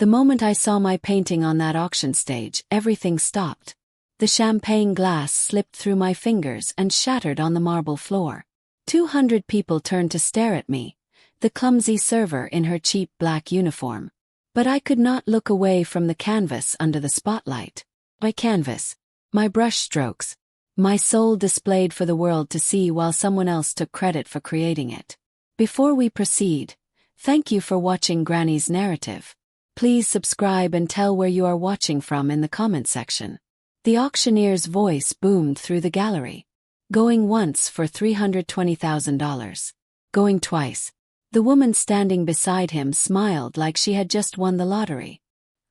The moment I saw my painting on that auction stage, everything stopped. The champagne glass slipped through my fingers and shattered on the marble floor. 200 people turned to stare at me, the clumsy server in her cheap black uniform. But I could not look away from the canvas under the spotlight. My canvas, my brush strokes, my soul displayed for the world to see while someone else took credit for creating it. Before we proceed, thank you for watching Granny's narrative. Please subscribe and tell where you are watching from in the comment section. The auctioneer's voice boomed through the gallery. Going once for $320,000. Going twice. The woman standing beside him smiled like she had just won the lottery.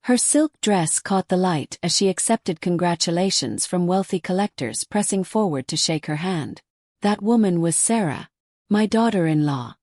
Her silk dress caught the light as she accepted congratulations from wealthy collectors pressing forward to shake her hand. That woman was Sarah, my daughter-in-law.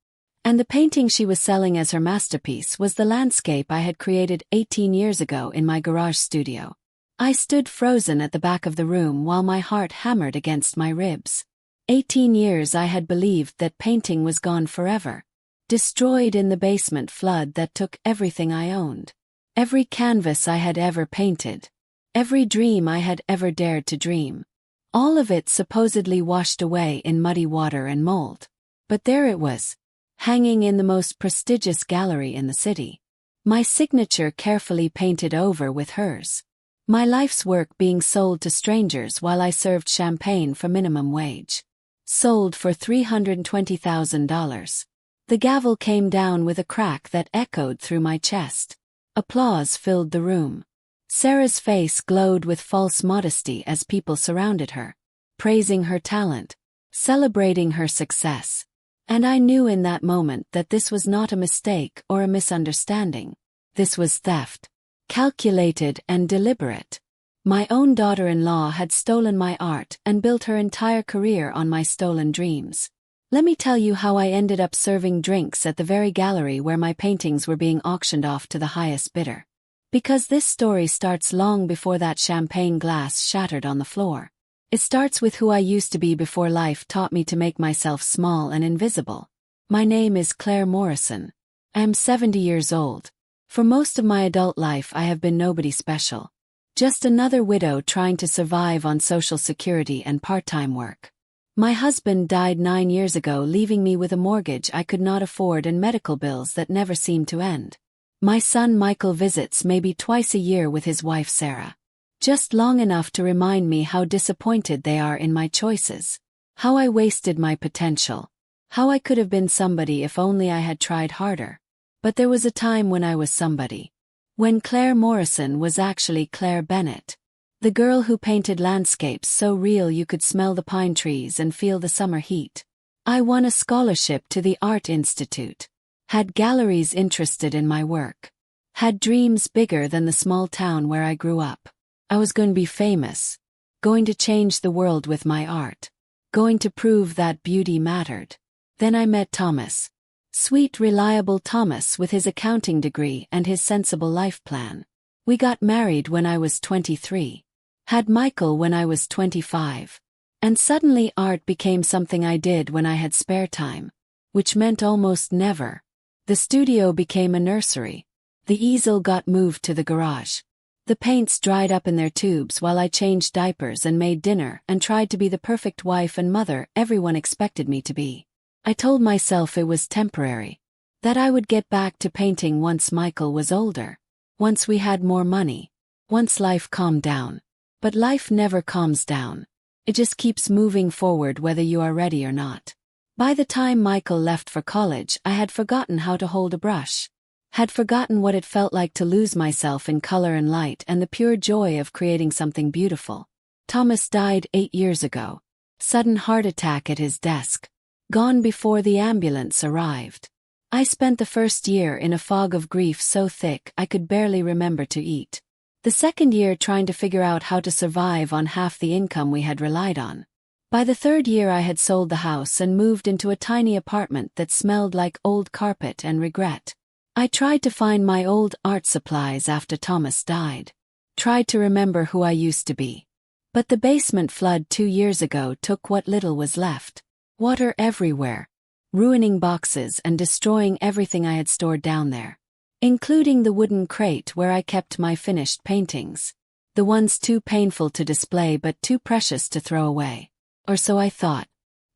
And the painting she was selling as her masterpiece was the landscape I had created 18 years ago in my garage studio. I stood frozen at the back of the room while my heart hammered against my ribs. 18 years I had believed that painting was gone forever. Destroyed in the basement flood that took everything I owned. Every canvas I had ever painted. Every dream I had ever dared to dream. All of it supposedly washed away in muddy water and mold. But there it was, hanging in the most prestigious gallery in the city. My signature carefully painted over with hers. My life's work being sold to strangers while I served champagne for minimum wage. Sold for $320,000. The gavel came down with a crack that echoed through my chest. Applause filled the room. Sarah's face glowed with false modesty as people surrounded her, praising her talent, celebrating her success. And I knew in that moment that this was not a mistake or a misunderstanding. This was theft. Calculated and deliberate. My own daughter-in-law had stolen my art and built her entire career on my stolen dreams. Let me tell you how I ended up serving drinks at the very gallery where my paintings were being auctioned off to the highest bidder. Because this story starts long before that champagne glass shattered on the floor. It starts with who I used to be before life taught me to make myself small and invisible. My name is Claire Morrison. I am 70 years old. For most of my adult life I have been nobody special. Just another widow trying to survive on Social Security and part-time work. My husband died 9 years ago, leaving me with a mortgage I could not afford and medical bills that never seemed to end. My son Michael visits maybe twice a year with his wife Sarah. Just long enough to remind me how disappointed they are in my choices. How I wasted my potential. How I could have been somebody if only I had tried harder. But there was a time when I was somebody. When Claire Morrison was actually Claire Bennett. The girl who painted landscapes so real you could smell the pine trees and feel the summer heat. I won a scholarship to the Art Institute. Had galleries interested in my work. Had dreams bigger than the small town where I grew up. I was going to be famous. Going to change the world with my art. Going to prove that beauty mattered. Then I met Thomas. Sweet, reliable Thomas with his accounting degree and his sensible life plan. We got married when I was 23. Had Michael when I was 25. And suddenly art became something I did when I had spare time. Which meant almost never. The studio became a nursery. The easel got moved to the garage. The paints dried up in their tubes while I changed diapers and made dinner and tried to be the perfect wife and mother everyone expected me to be. I told myself it was temporary. That I would get back to painting once Michael was older. Once we had more money. Once life calmed down. But life never calms down. It just keeps moving forward whether you are ready or not. By the time Michael left for college, I had forgotten how to hold a brush. Had forgotten what it felt like to lose myself in color and light and the pure joy of creating something beautiful. Thomas died 8 years ago. Sudden heart attack at his desk. Gone before the ambulance arrived. I spent the first year in a fog of grief so thick I could barely remember to eat. The second year trying to figure out how to survive on half the income we had relied on. By the third year I had sold the house and moved into a tiny apartment that smelled like old carpet and regret. I tried to find my old art supplies after Thomas died. Tried to remember who I used to be. But the basement flood 2 years ago took what little was left. Water everywhere. Ruining boxes and destroying everything I had stored down there. including the wooden crate where I kept my finished paintings. The ones too painful to display but too precious to throw away. Or so I thought.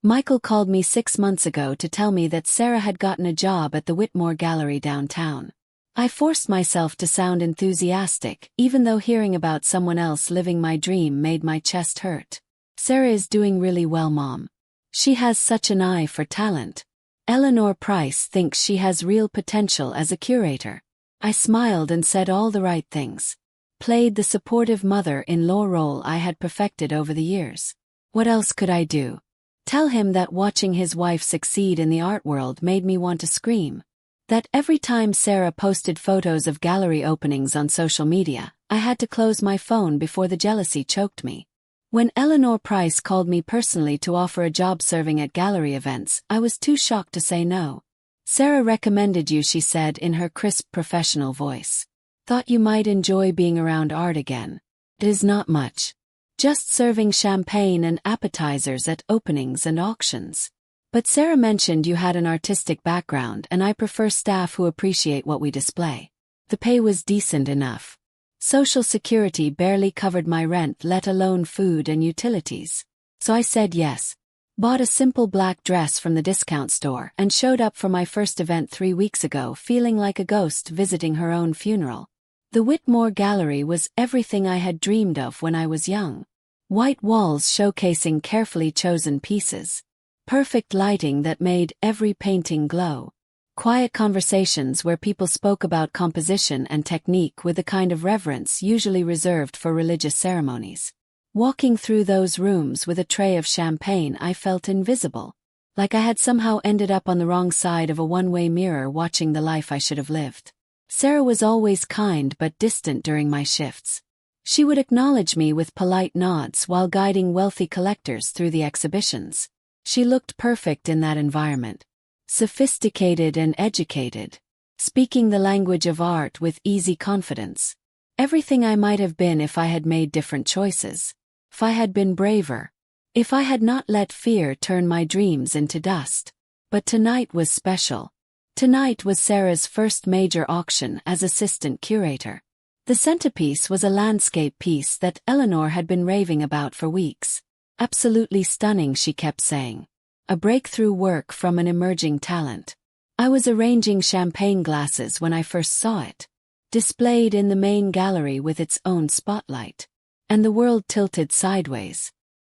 Michael called me 6 months ago to tell me that Sarah had gotten a job at the Whitmore Gallery downtown. I forced myself to sound enthusiastic, even though hearing about someone else living my dream made my chest hurt. Sarah is doing really well, Mom. She has such an eye for talent. Eleanor Price thinks she has real potential as a curator. I smiled and said all the right things. Played the supportive mother-in-law role I had perfected over the years. What else could I do? Tell him that watching his wife succeed in the art world made me want to scream. That every time Sarah posted photos of gallery openings on social media, I had to close my phone before the jealousy choked me. When Eleanor Price called me personally to offer a job serving at gallery events, I was too shocked to say no. Sarah recommended you, she said in her crisp professional voice. Thought you might enjoy being around art again. It is not much. Just serving champagne and appetizers at openings and auctions. But Sarah mentioned you had an artistic background and I prefer staff who appreciate what we display. The pay was decent enough. Social Security barely covered my rent, let alone food and utilities. So I said yes. Bought a simple black dress from the discount store and showed up for my first event 3 weeks ago feeling like a ghost visiting her own funeral. The Whitmore Gallery was everything I had dreamed of when I was young. White walls showcasing carefully chosen pieces. Perfect lighting that made every painting glow. Quiet conversations where people spoke about composition and technique with the kind of reverence usually reserved for religious ceremonies. Walking through those rooms with a tray of champagne, I felt invisible. Like I had somehow ended up on the wrong side of a one-way mirror watching the life I should have lived. Sarah was always kind but distant during my shifts. She would acknowledge me with polite nods while guiding wealthy collectors through the exhibitions. She looked perfect in that environment. Sophisticated and educated. Speaking the language of art with easy confidence. Everything I might have been if I had made different choices. If I had been braver. If I had not let fear turn my dreams into dust. But tonight was special. Tonight was Sarah's first major auction as assistant curator. The centerpiece was a landscape piece that Eleanor had been raving about for weeks. Absolutely stunning, she kept saying. A breakthrough work from an emerging talent. I was arranging champagne glasses when I first saw it. Displayed in the main gallery with its own spotlight. And the world tilted sideways.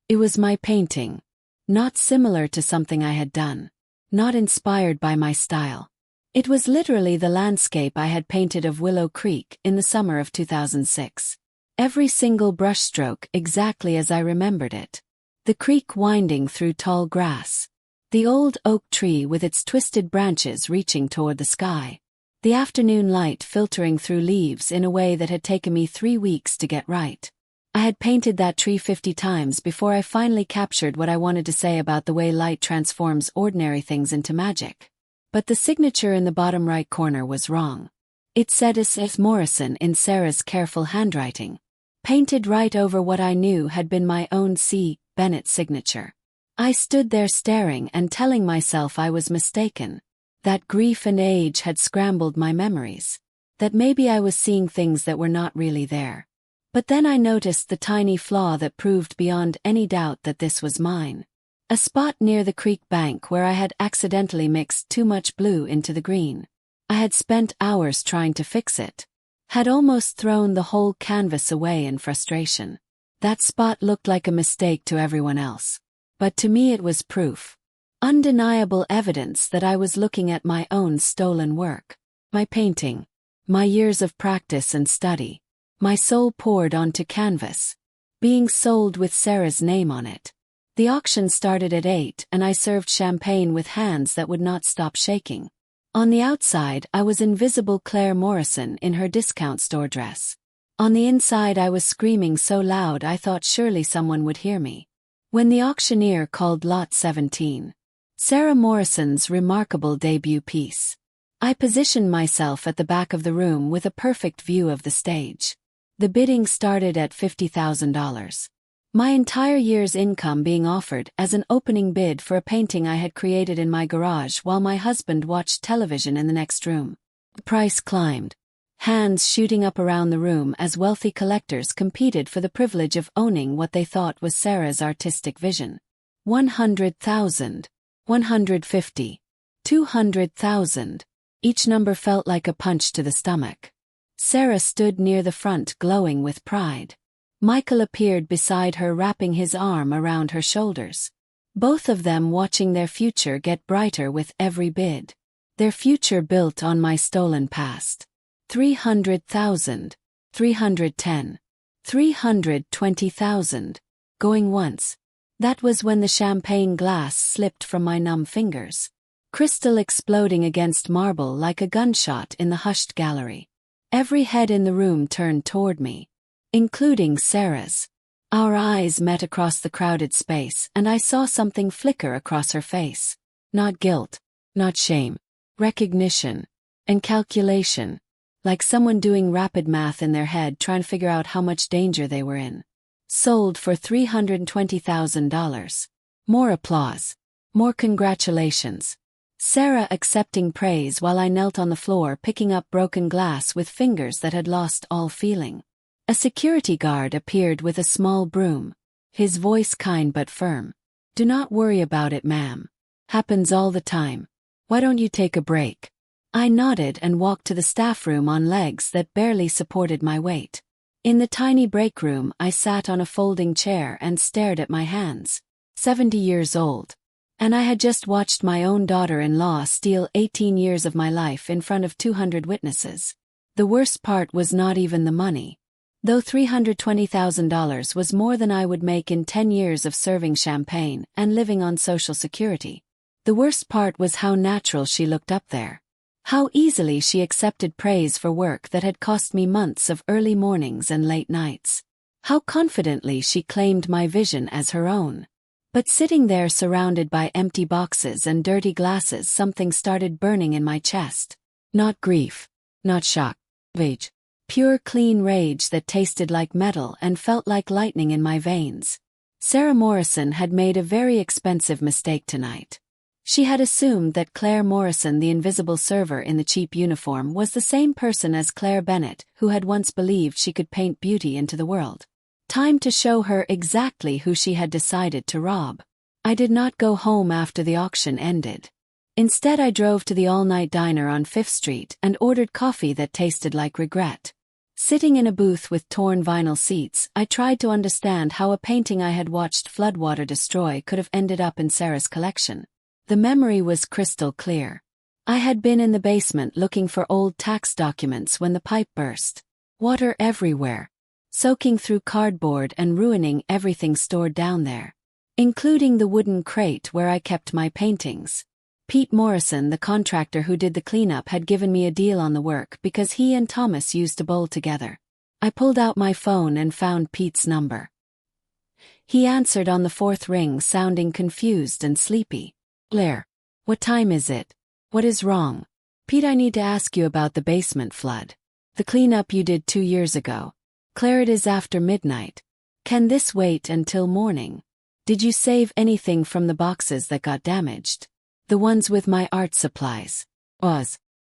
It was my painting. Not similar to something I had done. Not inspired by my style. It was literally the landscape I had painted of Willow Creek in the summer of 2006. Every single brushstroke exactly as I remembered it. The creek winding through tall grass. The old oak tree with its twisted branches reaching toward the sky. The afternoon light filtering through leaves in a way that had taken me 3 weeks to get right. I had painted that tree 50 times before I finally captured what I wanted to say about the way light transforms ordinary things into magic. But the signature in the bottom right corner was wrong. It said S.S. Morrison in Sarah's careful handwriting. Painted right over what I knew had been my own C. Bennett signature. I stood there staring and telling myself I was mistaken. That grief and age had scrambled my memories. That maybe I was seeing things that were not really there. But then I noticed the tiny flaw that proved beyond any doubt that this was mine. A spot near the creek bank where I had accidentally mixed too much blue into the green. I had spent hours trying to fix it. Had almost thrown the whole canvas away in frustration. That spot looked like a mistake to everyone else. But to me it was proof. Undeniable evidence that I was looking at my own stolen work. My painting. My years of practice and study. My soul poured onto canvas. Being sold with Sarah's name on it. The auction started at 8 and I served champagne with hands that would not stop shaking. On the outside I was invisible Claire Morrison in her discount store dress. On the inside I was screaming so loud I thought surely someone would hear me. When the auctioneer called Lot 17. Sarah Morrison's remarkable debut piece. I positioned myself at the back of the room with a perfect view of the stage. The bidding started at $50,000. My entire year's income being offered as an opening bid for a painting I had created in my garage while my husband watched television in the next room. The price climbed, hands shooting up around the room as wealthy collectors competed for the privilege of owning what they thought was Sarah's artistic vision. 100,000, 150, 200,000. Each number felt like a punch to the stomach. Sarah stood near the front glowing with pride. Michael appeared beside her, wrapping his arm around her shoulders. Both of them watching their future get brighter with every bid. Their future built on my stolen past. 300,000, 310, 320,000. Going once. That was when the champagne glass slipped from my numb fingers. Crystal exploding against marble like a gunshot in the hushed gallery. Every head in the room turned toward me, including Sarah's. Our eyes met across the crowded space, and I saw something flicker across her face. Not guilt, not shame, recognition, and calculation, like someone doing rapid math in their head trying to figure out how much danger they were in. Sold for $320,000. More applause. More congratulations. Sarah accepting praise while I knelt on the floor picking up broken glass with fingers that had lost all feeling. A security guard appeared with a small broom. His voice kind but firm. "Do not worry about it, ma'am. Happens all the time. Why don't you take a break?" I nodded and walked to the staff room on legs that barely supported my weight. In the tiny break room, I sat on a folding chair and stared at my hands. 70 years old. And I had just watched my own daughter-in-law steal 18 years of my life in front of 200 witnesses. The worst part was not even the money. Though $320,000 was more than I would make in 10 years of serving champagne and living on Social Security. The worst part was how natural she looked up there. How easily she accepted praise for work that had cost me months of early mornings and late nights. How confidently she claimed my vision as her own. But sitting there surrounded by empty boxes and dirty glasses, something started burning in my chest. Not grief. Not shock. Rage. Pure clean rage that tasted like metal and felt like lightning in my veins. Sarah Morrison had made a very expensive mistake tonight. She had assumed that Claire Morrison, the invisible server in the cheap uniform, was the same person as Claire Bennett, who had once believed she could paint beauty into the world. Time to show her exactly who she had decided to rob. I did not go home after the auction ended. Instead, I drove to the all-night diner on 5th Street and ordered coffee that tasted like regret. Sitting in a booth with torn vinyl seats, I tried to understand how a painting I had watched floodwater destroy could have ended up in Sarah's collection. The memory was crystal clear. I had been in the basement looking for old tax documents when the pipe burst. Water everywhere, soaking through cardboard and ruining everything stored down there, including the wooden crate where I kept my paintings. Pete Morrison, the contractor who did the cleanup, had given me a deal on the work because he and Thomas used to bowl together. I pulled out my phone and found Pete's number. He answered on the 4th ring, sounding confused and sleepy. "Claire, what time is it? What is wrong?" "Pete, I need to ask you about the basement flood. The cleanup you did 2 years ago. Claire, it is after midnight. Can this wait until morning? Did you save anything from the boxes that got damaged? The ones with my art supplies."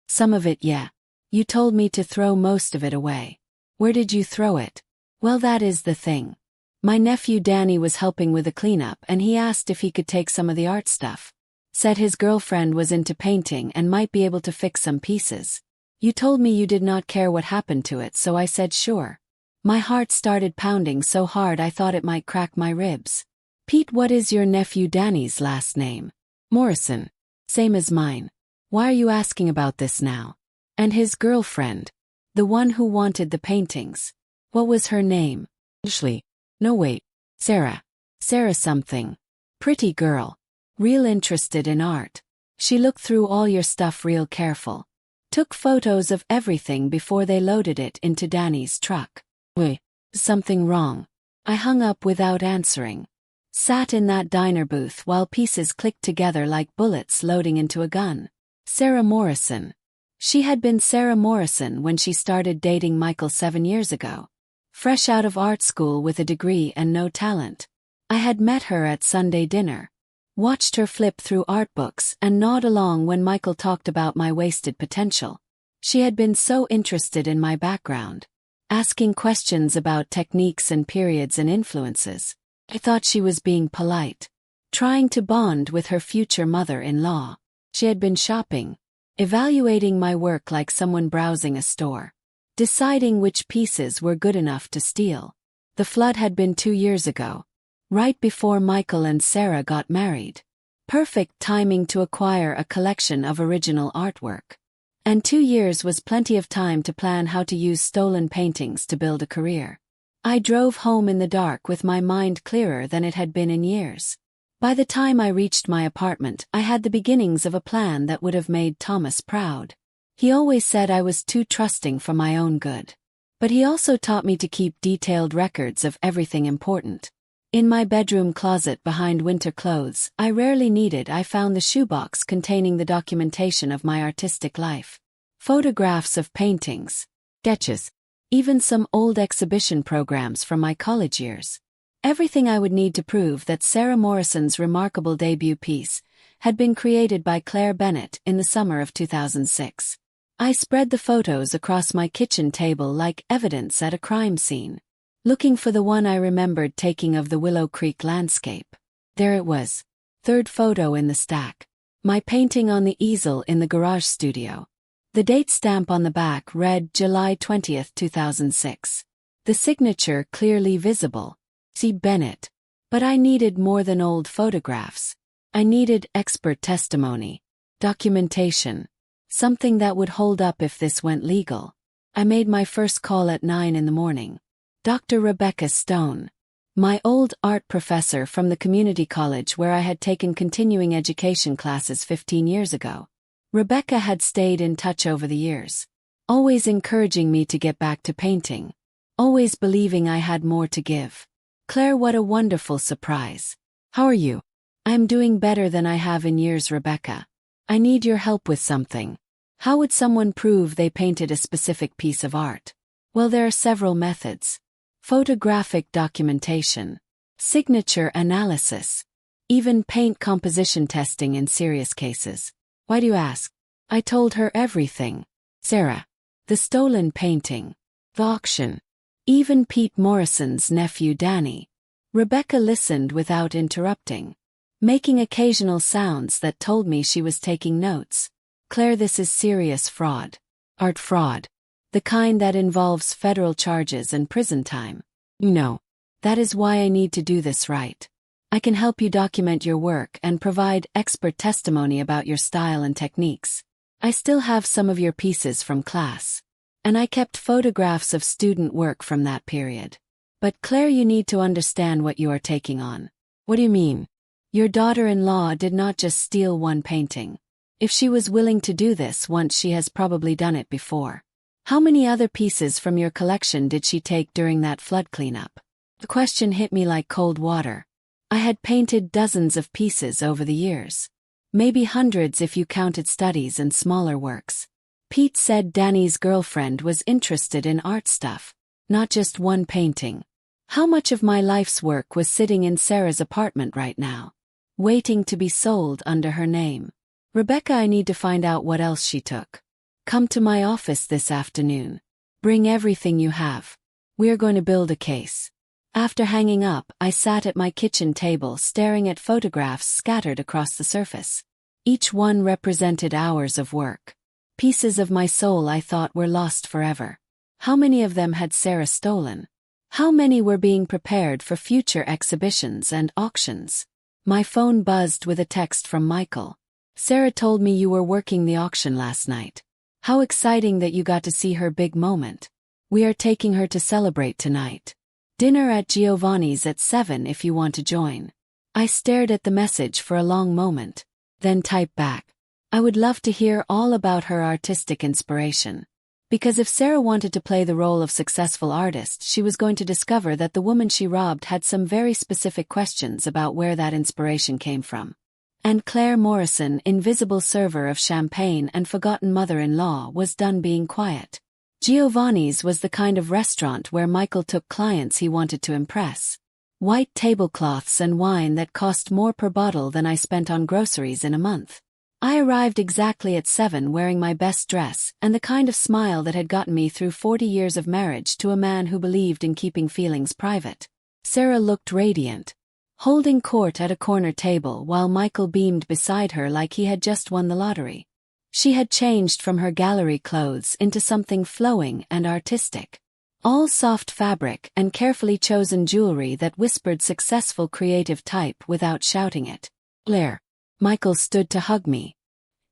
Some of it, yeah. You told me to throw most of it away. Where did you throw it?" "Well, that is the thing. My nephew Danny was helping with the cleanup and he asked if he could take some of the art stuff. Said his girlfriend was into painting and might be able to fix some pieces. You told me you did not care what happened to it, so I said sure. My heart started pounding so hard I thought it might crack my ribs." "Pete, what is your nephew Danny's last name?" "Morrison. Same as mine. Why are you asking about this now?" "And his girlfriend? The one who wanted the paintings. What was her name?" "Ashley. No, wait. Sarah. Sarah something. Pretty girl. Real interested in art. She looked through all your stuff real careful. Took photos of everything before they loaded it into Danny's truck." "Wait, something wrong?" I hung up without answering. Sat in that diner booth while pieces clicked together like bullets loading into a gun. Sarah Morrison. She had been Sarah Morrison when she started dating Michael 7 years ago. Fresh out of art school with a degree and no talent. I had met her at Sunday dinner. Watched her flip through art books and nod along when Michael talked about my wasted potential. She had been so interested in my background, asking questions about techniques and periods and influences. I thought she was being polite, trying to bond with her future mother-in-law. She had been shopping, evaluating my work like someone browsing a store, deciding which pieces were good enough to steal. The flood had been 2 years ago, right before Michael and Sarah got married. Perfect timing to acquire a collection of original artwork. And 2 years was plenty of time to plan how to use stolen paintings to build a career. I drove home in the dark with my mind clearer than it had been in years. By the time I reached my apartment, I had the beginnings of a plan that would have made Thomas proud. He always said I was too trusting for my own good. But he also taught me to keep detailed records of everything important. In my bedroom closet behind winter clothes I rarely needed, I found the shoebox containing the documentation of my artistic life. Photographs of paintings, sketches, even some old exhibition programs from my college years. Everything I would need to prove that Sarah Morrison's remarkable debut piece had been created by Claire Bennett in the summer of 2006. I spread the photos across my kitchen table like evidence at a crime scene, looking for the one I remembered taking of the Willow Creek landscape. There it was, third photo in the stack. My painting on the easel in the garage studio. The date stamp on the back read July 20th, 2006. The signature clearly visible. C. Bennett. But I needed more than old photographs. I needed expert testimony, documentation, something that would hold up if this went legal. I made my first call at 9 in the morning. Dr. Rebecca Stone, my old art professor from the community college where I had taken continuing education classes 15 years ago. Rebecca had stayed in touch over the years, always encouraging me to get back to painting, always believing I had more to give. Claire, what a wonderful surprise. How are you? I'm doing better than I have in years, Rebecca. I need your help with something. How would someone prove they painted a specific piece of art? Well, there are several methods. Photographic documentation, signature analysis, even paint composition testing in serious cases. Why do you ask? I told her everything. Sarah, the stolen painting, the auction, even Pete Morrison's nephew Danny. Rebecca listened without interrupting, making occasional sounds that told me she was taking notes. Claire, this is serious fraud. Art fraud. The kind that involves federal charges and prison time. You know, that is why I need to do this right. I can help you document your work and provide expert testimony about your style and techniques. I still have some of your pieces from class, and I kept photographs of student work from that period. But Claire, you need to understand what you are taking on. What do you mean? Your daughter-in-law did not just steal one painting. If she was willing to do this once, she has probably done it before. How many other pieces from your collection did she take during that flood cleanup? The question hit me like cold water. I had painted dozens of pieces over the years. Maybe hundreds if you counted studies and smaller works. Pete said Danny's girlfriend was interested in art stuff, not just one painting. How much of my life's work was sitting in Sarah's apartment right now, waiting to be sold under her name? Rebecca, I need to find out what else she took. Come to my office this afternoon. Bring everything you have. We are going to build a case. After hanging up, I sat at my kitchen table staring at photographs scattered across the surface. Each one represented hours of work. Pieces of my soul I thought were lost forever. How many of them had Sarah stolen? How many were being prepared for future exhibitions and auctions? My phone buzzed with a text from Michael. Sarah told me you were working the auction last night. How exciting that you got to see her big moment. We are taking her to celebrate tonight. Dinner at Giovanni's at 7 if you want to join. I stared at the message for a long moment, then typed back. I would love to hear all about her artistic inspiration. Because if Sarah wanted to play the role of successful artist, she was going to discover that the woman she robbed had some very specific questions about where that inspiration came from. And Claire Morrison, invisible server of champagne and forgotten mother-in-law, was done being quiet. Giovanni's was the kind of restaurant where Michael took clients he wanted to impress. White tablecloths and wine that cost more per bottle than I spent on groceries in a month. I arrived exactly at 7 wearing my best dress and the kind of smile that had gotten me through 40 years of marriage to a man who believed in keeping feelings private. Sarah looked radiant, holding court at a corner table while Michael beamed beside her like he had just won the lottery. She had changed from her gallery clothes into something flowing and artistic. All soft fabric and carefully chosen jewelry that whispered successful creative type without shouting it. Blair. Michael stood to hug me.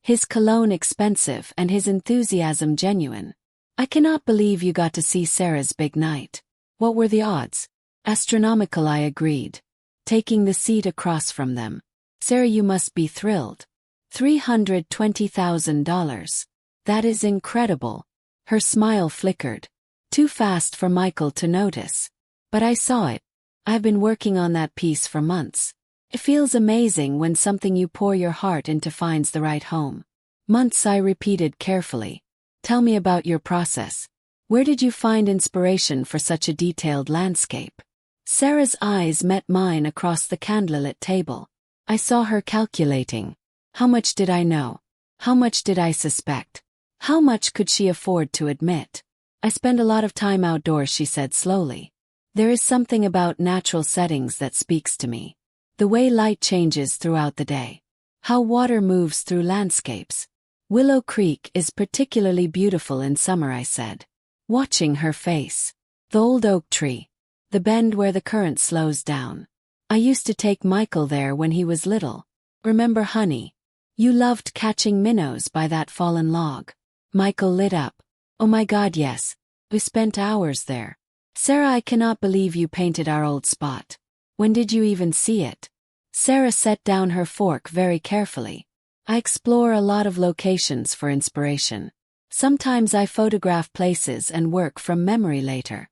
His cologne expensive and his enthusiasm genuine. I cannot believe you got to see Sarah's big night. What were the odds? Astronomical, I agreed, taking the seat across from them. Sarah, you must be thrilled. $320,000. That is incredible. Her smile flickered. Too fast for Michael to notice. But I saw it. I've been working on that piece for months. It feels amazing when something you pour your heart into finds the right home. Months, I repeated carefully. Tell me about your process. Where did you find inspiration for such a detailed landscape? Sarah's eyes met mine across the candlelit table. I saw her calculating. How much did I know? How much did I suspect? How much could she afford to admit? I spend a lot of time outdoors, she said slowly. There is something about natural settings that speaks to me. The way light changes throughout the day. How water moves through landscapes. Willow Creek is particularly beautiful in summer, I said, watching her face. The old oak tree. The bend where the current slows down. I used to take Michael there when he was little. Remember, honey? You loved catching minnows by that fallen log. Michael lit up. Oh my God, yes. We spent hours there. Sarah, I cannot believe you painted our old spot. When did you even see it? Sarah set down her fork very carefully. I explore a lot of locations for inspiration. Sometimes I photograph places and work from memory later.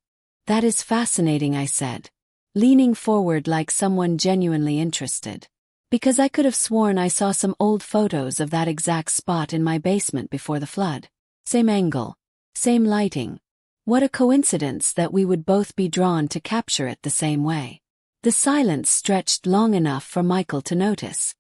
That is fascinating, I said, leaning forward like someone genuinely interested. Because I could have sworn I saw some old photos of that exact spot in my basement before the flood. Same angle. Same lighting. What a coincidence that we would both be drawn to capture it the same way. The silence stretched long enough for Michael to notice.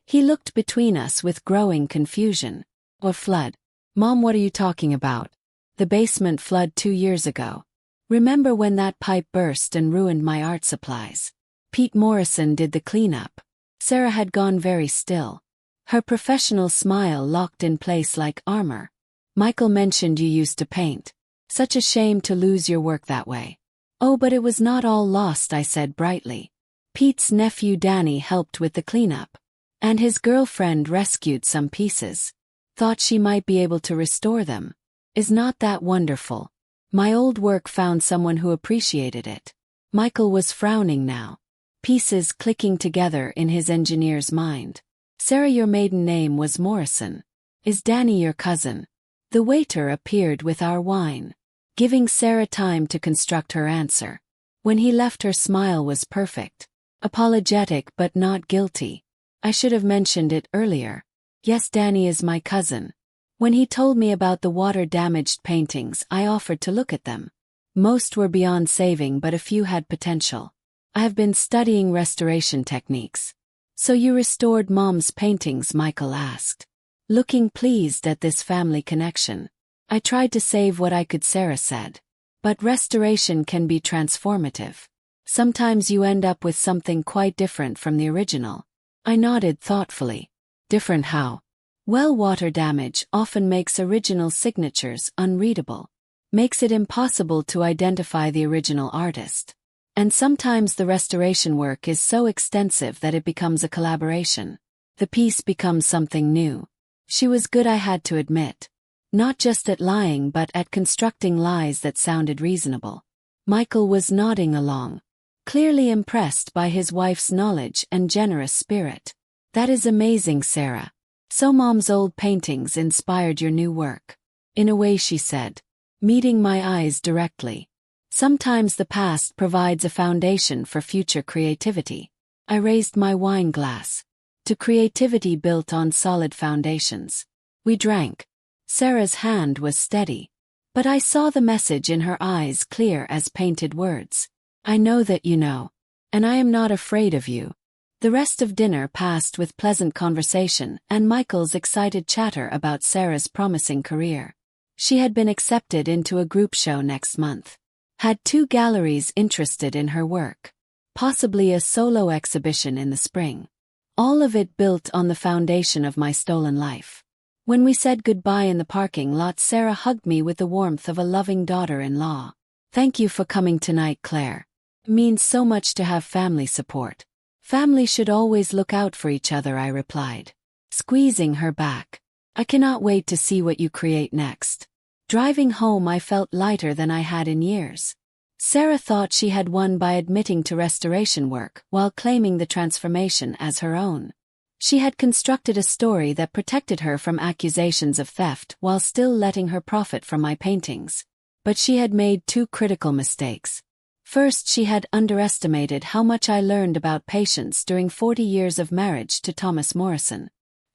He looked between us with growing confusion. A flood? Mom, what are you talking about? The basement flood 2 years ago. Remember when that pipe burst and ruined my art supplies? Pete Morrison did the cleanup. Sarah had gone very still. Her professional smile locked in place like armor. Michael mentioned you used to paint. Such a shame to lose your work that way. Oh, but it was not all lost, I said brightly. Pete's nephew Danny helped with the cleanup. And his girlfriend rescued some pieces. Thought she might be able to restore them. Is not that wonderful? My old work found someone who appreciated it. Michael was frowning now. Pieces clicking together in his engineer's mind. Sarah, your maiden name was Morrison. Is Danny your cousin? The waiter appeared with our wine, giving Sarah time to construct her answer. When he left, her smile was perfect. Apologetic but not guilty. I should have mentioned it earlier. Yes, Danny is my cousin. When he told me about the water-damaged paintings, I offered to look at them. Most were beyond saving, but a few had potential. I have been studying restoration techniques. So you restored Mom's paintings? Michael asked, looking pleased at this family connection. I tried to save what I could, Sarah said. But restoration can be transformative. Sometimes you end up with something quite different from the original. I nodded thoughtfully. Different how? Well, water damage often makes original signatures unreadable. Makes it impossible to identify the original artist. And sometimes the restoration work is so extensive that it becomes a collaboration. The piece becomes something new. She was good, I had to admit. Not just at lying but at constructing lies that sounded reasonable. Michael was nodding along, clearly impressed by his wife's knowledge and generous spirit. That is amazing, Sarah. So Mom's old paintings inspired your new work. In a way, she said, meeting my eyes directly. Sometimes the past provides a foundation for future creativity. I raised my wine glass. To creativity built on solid foundations. We drank. Sarah's hand was steady. But I saw the message in her eyes clear as painted words. I know that you know. And I am not afraid of you. The rest of dinner passed with pleasant conversation and Michael's excited chatter about Sarah's promising career. She had been accepted into a group show next month. Had 2 galleries interested in her work. Possibly a solo exhibition in the spring. All of it built on the foundation of my stolen life. When we said goodbye in the parking lot, Sarah hugged me with the warmth of a loving daughter-in-law. "Thank you for coming tonight, Claire. It means so much to have family support." "Family should always look out for each other," I replied, squeezing her back. "I cannot wait to see what you create next." Driving home, I felt lighter than I had in years. Sarah thought she had won by admitting to restoration work while claiming the transformation as her own. She had constructed a story that protected her from accusations of theft while still letting her profit from my paintings. But she had made 2 critical mistakes. First, she had underestimated how much I learned about patience during 40 years of marriage to Thomas Morrison.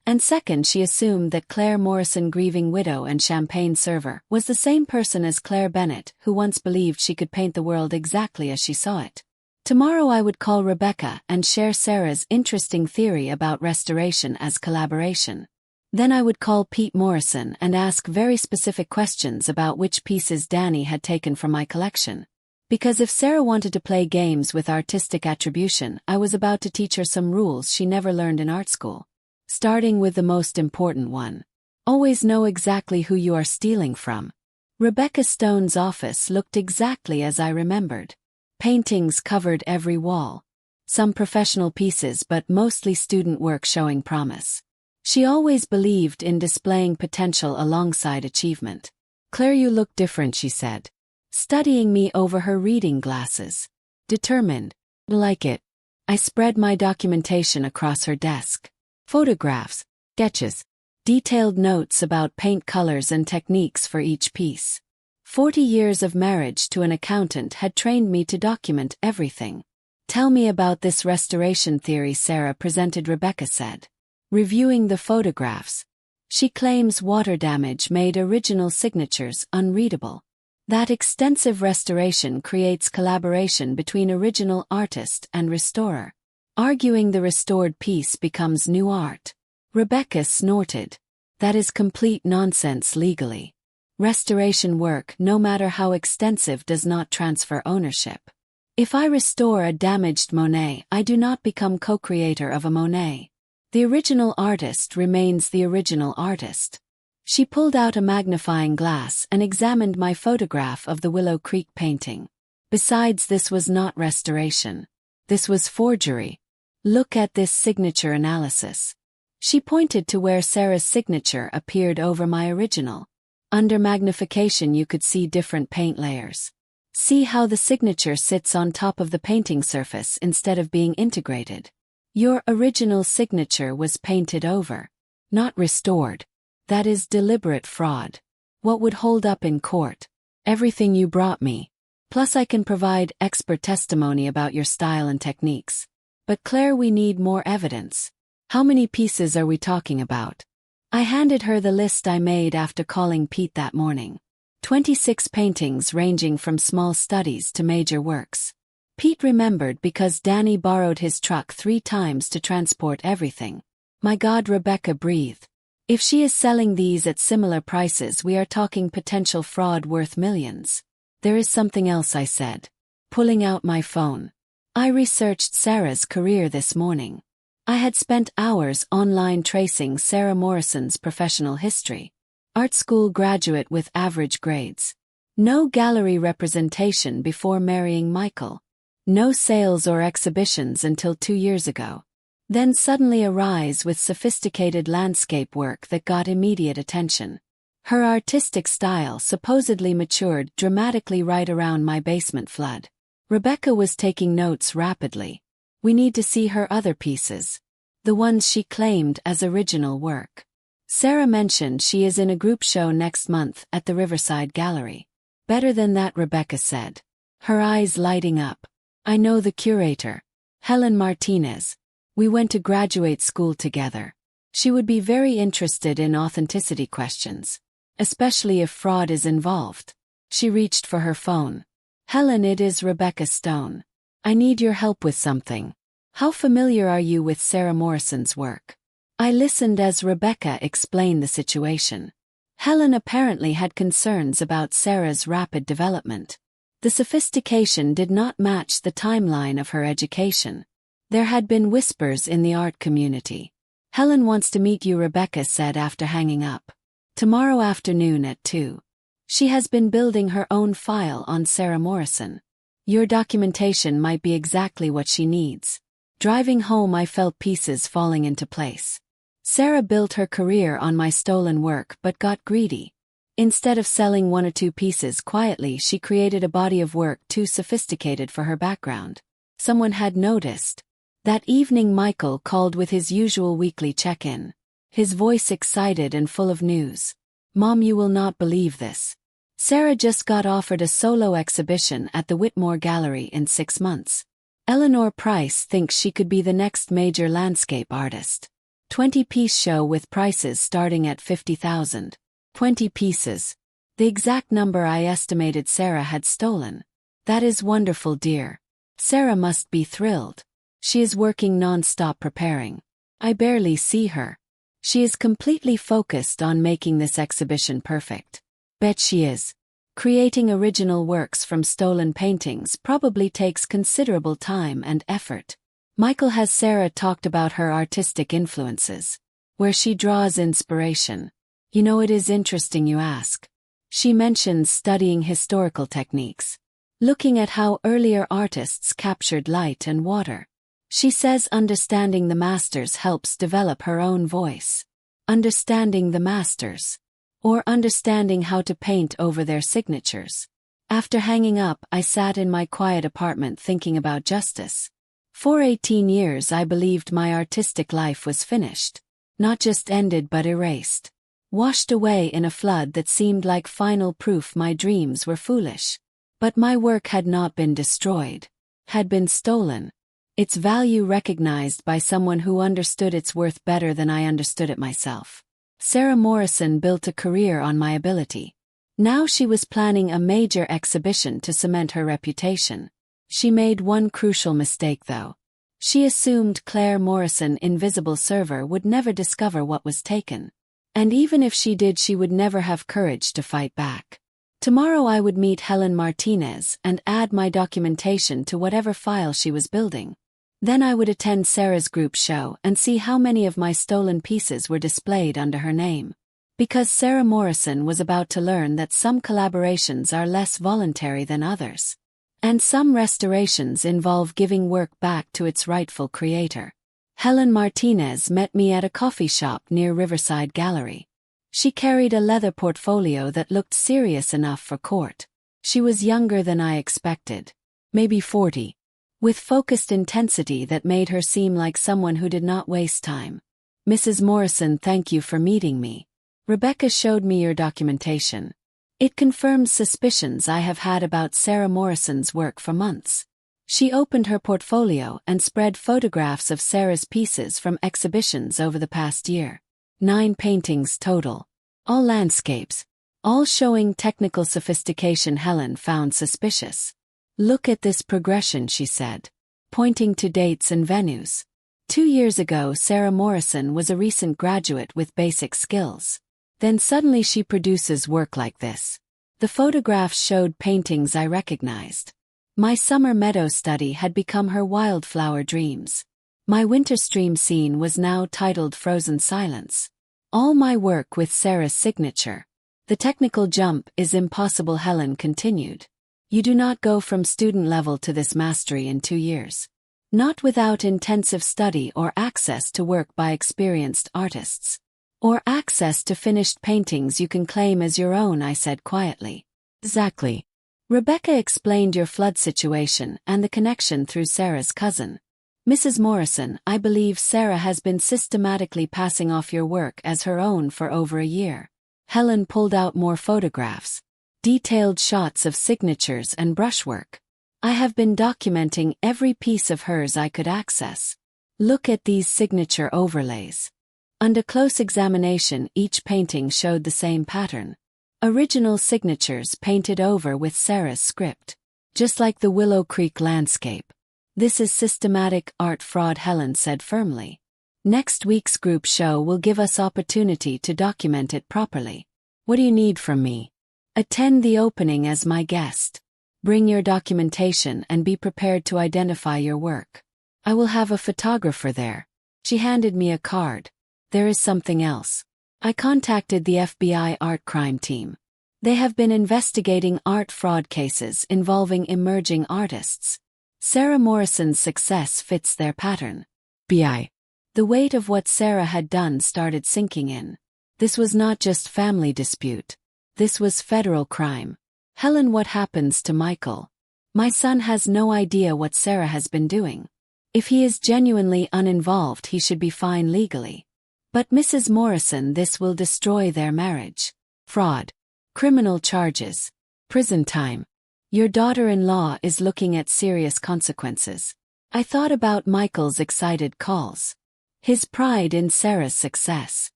And second, she assumed that Claire Morrison, grieving widow and champagne server, was the same person as Claire Bennett, who once believed she could paint the world exactly as she saw it. Tomorrow I would call Rebecca and share Sarah's interesting theory about restoration as collaboration. Then I would call Pete Morrison and ask very specific questions about which pieces Danny had taken from my collection. Because if Sarah wanted to play games with artistic attribution, I was about to teach her some rules she never learned in art school. Starting with the most important one. Always know exactly who you are stealing from. Rebecca Stone's office looked exactly as I remembered. Paintings covered every wall. Some professional pieces, but mostly student work showing promise. She always believed in displaying potential alongside achievement. "Claire, you look different," she said, studying me over her reading glasses. Determined. "Like it." I spread my documentation across her desk. Photographs, sketches, detailed notes about paint colors and techniques for each piece. 40 years of marriage to an accountant had trained me to document everything. "Tell me about this restoration theory Sarah presented," Rebecca said, reviewing the photographs. "She claims water damage made original signatures unreadable. That extensive restoration creates collaboration between original artist and restorer. Arguing the restored piece becomes new art." Rebecca snorted. "That is complete nonsense legally. Restoration work, no matter how extensive, does not transfer ownership. If I restore a damaged Monet, I do not become co-creator of a Monet. The original artist remains the original artist." She pulled out a magnifying glass and examined my photograph of the Willow Creek painting. "Besides, this was not restoration. This was forgery. Look at this signature analysis." She pointed to where Sarah's signature appeared over my original. Under magnification you could see different paint layers. See how the signature sits on top of the painting surface instead of being integrated. Your original signature was painted over, not restored. That is deliberate fraud. What would hold up in court? Everything you brought me. Plus I can provide expert testimony about your style and techniques. But Claire, we need more evidence. How many pieces are we talking about? I handed her the list I made after calling Pete that morning. 26 paintings ranging from small studies to major works. Pete remembered because Danny borrowed his truck 3 times to transport everything. My God, Rebecca breathed. If she is selling these at similar prices, we are talking potential fraud worth millions. There is something else, I said, pulling out my phone. I researched Sarah's career this morning. I had spent hours online tracing Sarah Morrison's professional history. Art school graduate with average grades. No gallery representation before marrying Michael. No sales or exhibitions until 2 years ago. Then suddenly a rise with sophisticated landscape work that got immediate attention. Her artistic style supposedly matured dramatically right around my basement flood. Rebecca was taking notes rapidly. We need to see her other pieces. The ones she claimed as original work. Sarah mentioned she is in a group show next month at the Riverside Gallery. Better than that, Rebecca said, her eyes lighting up. I know the curator, Helen Martinez. We went to graduate school together. She would be very interested in authenticity questions, especially if fraud is involved. She reached for her phone. Helen, it is Rebecca Stone. I need your help with something. How familiar are you with Sarah Morrison's work? I listened as Rebecca explained the situation. Helen apparently had concerns about Sarah's rapid development. The sophistication did not match the timeline of her education. There had been whispers in the art community. Helen wants to meet you, Rebecca said after hanging up. Tomorrow afternoon at 2. She has been building her own file on Sarah Morrison. Your documentation might be exactly what she needs. Driving home, I felt pieces falling into place. Sarah built her career on my stolen work but got greedy. Instead of selling 1 or 2 pieces quietly, she created a body of work too sophisticated for her background. Someone had noticed. That evening Michael called with his usual weekly check-in. His voice excited and full of news. Mom, you will not believe this. Sarah just got offered a solo exhibition at the Whitmore Gallery in 6 months. Eleanor Price thinks she could be the next major landscape artist. 20-piece show with prices starting at $50,000. 20 pieces. The exact number I estimated Sarah had stolen. That is wonderful, dear. Sarah must be thrilled. She is working non-stop preparing. I barely see her. She is completely focused on making this exhibition perfect. Bet she is. Creating original works from stolen paintings probably takes considerable time and effort. Michael has Sarah talked about her artistic influences. Where she draws inspiration. You know, it is interesting you ask. She mentions studying historical techniques. Looking at how earlier artists captured light and water. She says understanding the masters helps develop her own voice. Understanding the masters. Or understanding how to paint over their signatures. After hanging up, I sat in my quiet apartment thinking about justice. For 18 years I believed my artistic life was finished. Not just ended but erased. Washed away in a flood that seemed like final proof my dreams were foolish. But my work had not been destroyed. Had been stolen. Its value recognized by someone who understood its worth better than I understood it myself. Sarah Morrison built a career on my ability. Now she was planning a major exhibition to cement her reputation. She made one crucial mistake though. She assumed Claire Morrison Invisible Server would never discover what was taken. And even if she did, she would never have courage to fight back. Tomorrow I would meet Helen Martinez and add my documentation to whatever file she was building. Then I would attend Sarah's group show and see how many of my stolen pieces were displayed under her name. Because Sarah Morrison was about to learn that some collaborations are less voluntary than others. And some restorations involve giving work back to its rightful creator. Helen Martinez met me at a coffee shop near Riverside Gallery. She carried a leather portfolio that looked serious enough for court. She was younger than I expected. Maybe 40. With focused intensity that made her seem like someone who did not waste time. Mrs. Morrison, thank you for meeting me. Rebecca showed me your documentation. It confirms suspicions I have had about Sarah Morrison's work for months. She opened her portfolio and spread photographs of Sarah's pieces from exhibitions over the past year. 9 paintings total. All landscapes. All showing technical sophistication Helen found suspicious. Look at this progression, she said, pointing to dates and venues. 2 years ago Sarah Morrison was a recent graduate with basic skills. Then suddenly she produces work like this. The photographs showed paintings I recognized. My summer meadow study had become her wildflower dreams. My winter stream scene was now titled Frozen Silence. All my work with Sarah's signature. The technical jump is impossible, Helen continued. You do not go from student level to this mastery in 2 years. Not without intensive study or access to work by experienced artists. Or access to finished paintings you can claim as your own, I said quietly. Exactly. Rebecca explained your flood situation and the connection through Sarah's cousin. Mrs. Morrison, I believe Sarah has been systematically passing off your work as her own for over a year. Helen pulled out more photographs. Detailed shots of signatures and brushwork. I have been documenting every piece of hers I could access. Look at these signature overlays. Under close examination, each painting showed the same pattern. Original signatures painted over with Sarah's script. Just like the Willow Creek landscape. This is systematic art fraud, Helen said firmly. Next week's group show will give us opportunity to document it properly. What do you need from me? Attend the opening as my guest. Bring your documentation and be prepared to identify your work. I will have a photographer there. She handed me a card. There is something else. I contacted the FBI art crime team. They have been investigating art fraud cases involving emerging artists. Sarah Morrison's success fits their pattern. FBI. The weight of what Sarah had done started sinking in. This was not just family dispute. This was federal crime. Helen, what happens to Michael? My son has no idea what Sarah has been doing. If he is genuinely uninvolved, he should be fine legally. But Mrs. Morrison, this will destroy their marriage. Fraud. Criminal charges. Prison time. Your daughter-in-law is looking at serious consequences. I thought about Michael's excited calls. His pride in Sarah's success.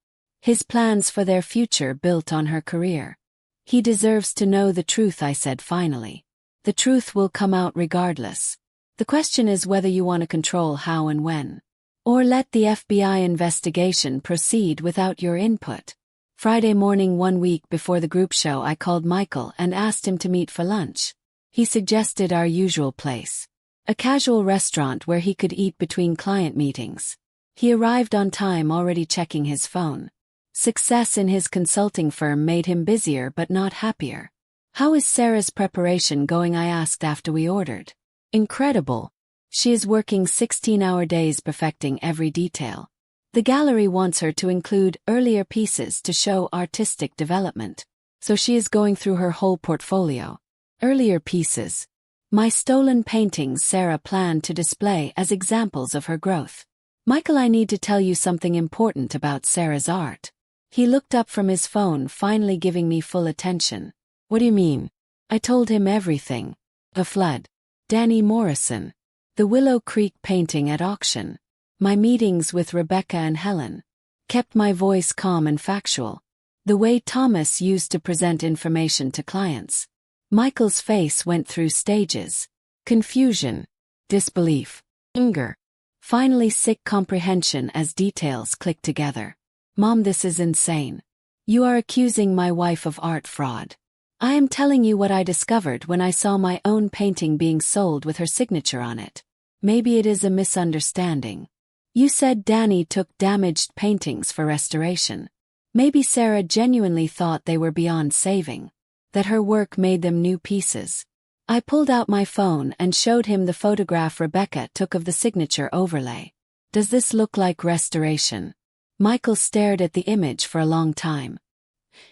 His plans for their future built on her career. He deserves to know the truth, I said finally. The truth will come out regardless. The question is whether you want to control how and when. Or let the FBI investigation proceed without your input. Friday morning, 1 week before the group show, I called Michael and asked him to meet for lunch. He suggested our usual place. A casual restaurant where he could eat between client meetings. He arrived on time, already checking his phone. Success in his consulting firm made him busier but not happier. How is Sarah's preparation going? I asked after we ordered. Incredible. She is working 16-hour days perfecting every detail. The gallery wants her to include earlier pieces to show artistic development. So she is going through her whole portfolio. Earlier pieces. My stolen paintings Sarah planned to display as examples of her growth. Michael, I need to tell you something important about Sarah's art. He looked up from his phone, finally giving me full attention. What do you mean? I told him everything. A flood. Danny Morrison. The Willow Creek painting at auction. My meetings with Rebecca and Helen. Kept my voice calm and factual. The way Thomas used to present information to clients. Michael's face went through stages. Confusion. Disbelief. Anger. Finally sick comprehension as details clicked together. Mom, this is insane. You are accusing my wife of art fraud. I am telling you what I discovered when I saw my own painting being sold with her signature on it. Maybe it is a misunderstanding. You said Danny took damaged paintings for restoration. Maybe Sarah genuinely thought they were beyond saving. That her work made them new pieces. I pulled out my phone and showed him the photograph Rebecca took of the signature overlay. Does this look like restoration? Michael stared at the image for a long time.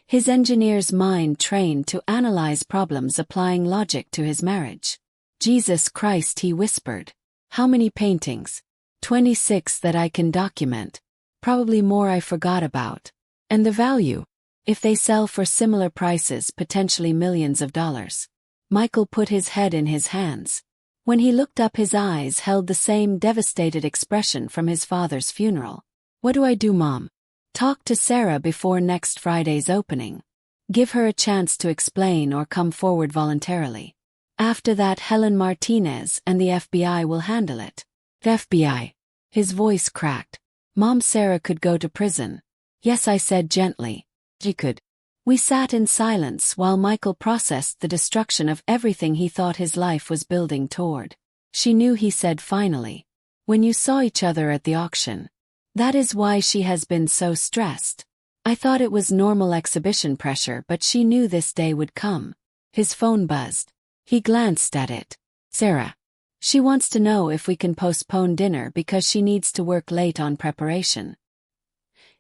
His engineer's mind trained to analyze problems, applying logic to his marriage. Jesus Christ, he whispered. How many paintings? 26 that I can document. Probably more I forgot about. And the value? If they sell for similar prices, potentially millions of dollars. Michael put his head in his hands. When he looked up, his eyes held the same devastated expression from his father's funeral. What do I do, Mom? Talk to Sarah before next Friday's opening. Give her a chance to explain or come forward voluntarily. After that, Helen Martinez and the FBI will handle it. FBI. His voice cracked. Mom, Sarah could go to prison. Yes, I said gently. She could. We sat in silence while Michael processed the destruction of everything he thought his life was building toward. She knew, he said finally. When you saw each other at the auction. That is why she has been so stressed. I thought it was normal exhibition pressure, but she knew this day would come. His phone buzzed. He glanced at it. Sarah. She wants to know if we can postpone dinner because she needs to work late on preparation.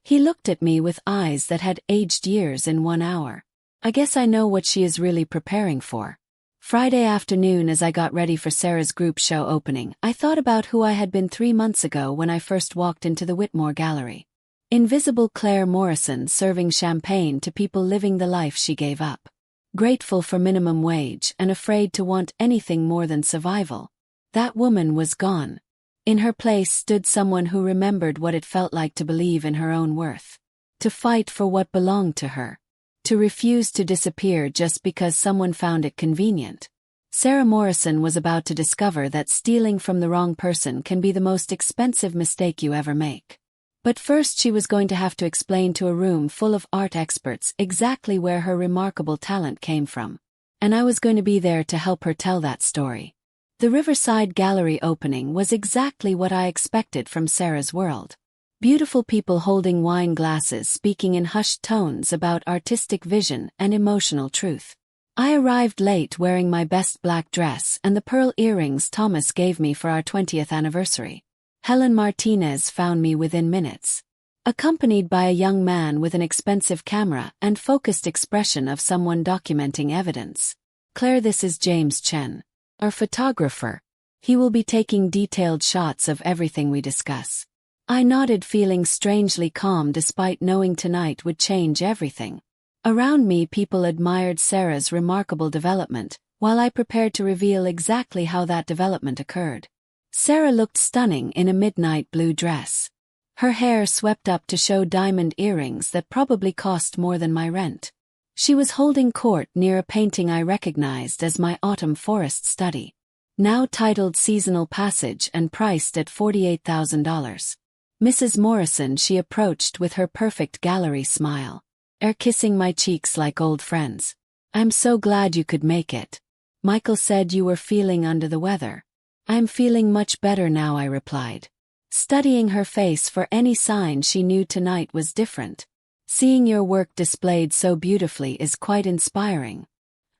He looked at me with eyes that had aged years in 1 hour. I guess I know what she is really preparing for. Friday afternoon, as I got ready for Sarah's group show opening, I thought about who I had been 3 months ago when I first walked into the Whitmore Gallery. Invisible Claire Morrison, serving champagne to people living the life she gave up. Grateful for minimum wage and afraid to want anything more than survival. That woman was gone. In her place stood someone who remembered what it felt like to believe in her own worth. To fight for what belonged to her. To refuse to disappear just because someone found it convenient. Sarah Morrison was about to discover that stealing from the wrong person can be the most expensive mistake you ever make. But first she was going to have to explain to a room full of art experts exactly where her remarkable talent came from. And I was going to be there to help her tell that story. The Riverside Gallery opening was exactly what I expected from Sarah's world. Beautiful people holding wine glasses speaking in hushed tones about artistic vision and emotional truth. I arrived late wearing my best black dress and the pearl earrings Thomas gave me for our 20th anniversary. Helen Martinez found me within minutes. Accompanied by a young man with an expensive camera and focused expression of someone documenting evidence. Claire, this is James Chen, our photographer. He will be taking detailed shots of everything we discuss. I nodded, feeling strangely calm despite knowing tonight would change everything. Around me people admired Sarah's remarkable development, while I prepared to reveal exactly how that development occurred. Sarah looked stunning in a midnight blue dress. Her hair swept up to show diamond earrings that probably cost more than my rent. She was holding court near a painting I recognized as my autumn forest study, now titled Seasonal Passage and priced at $48,000. Mrs. Morrison she approached with her perfect gallery smile, kissing my cheeks like old friends. I'm so glad you could make it. Michael said you were feeling under the weather. I'm feeling much better now, I replied, studying her face for any sign she knew tonight was different. Seeing your work displayed so beautifully is quite inspiring.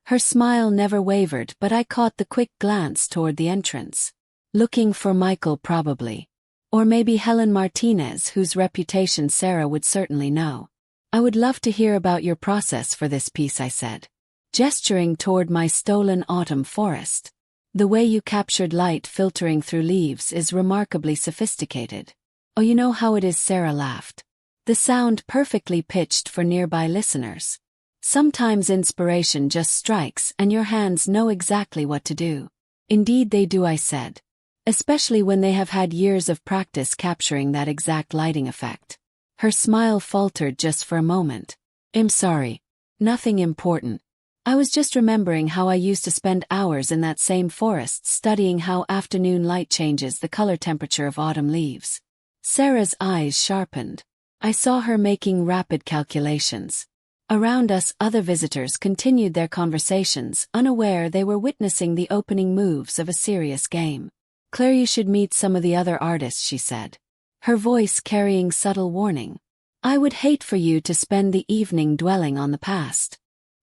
Her smile never wavered, but I caught the quick glance toward the entrance. Looking for Michael probably. Or maybe Helen Martinez, whose reputation Sarah would certainly know. I would love to hear about your process for this piece, I said, gesturing toward my stolen autumn forest. The way you captured light filtering through leaves is remarkably sophisticated. Oh, you know how it is, Sarah laughed. The sound perfectly pitched for nearby listeners. Sometimes inspiration just strikes and your hands know exactly what to do. Indeed they do, I said. Especially when they have had years of practice capturing that exact lighting effect. Her smile faltered just for a moment. I'm sorry. Nothing important. I was just remembering how I used to spend hours in that same forest studying how afternoon light changes the color temperature of autumn leaves. Sarah's eyes sharpened. I saw her making rapid calculations. Around us, other visitors continued their conversations, unaware they were witnessing the opening moves of a serious game. Claire, you should meet some of the other artists, she said, her voice carrying subtle warning. I would hate for you to spend the evening dwelling on the past.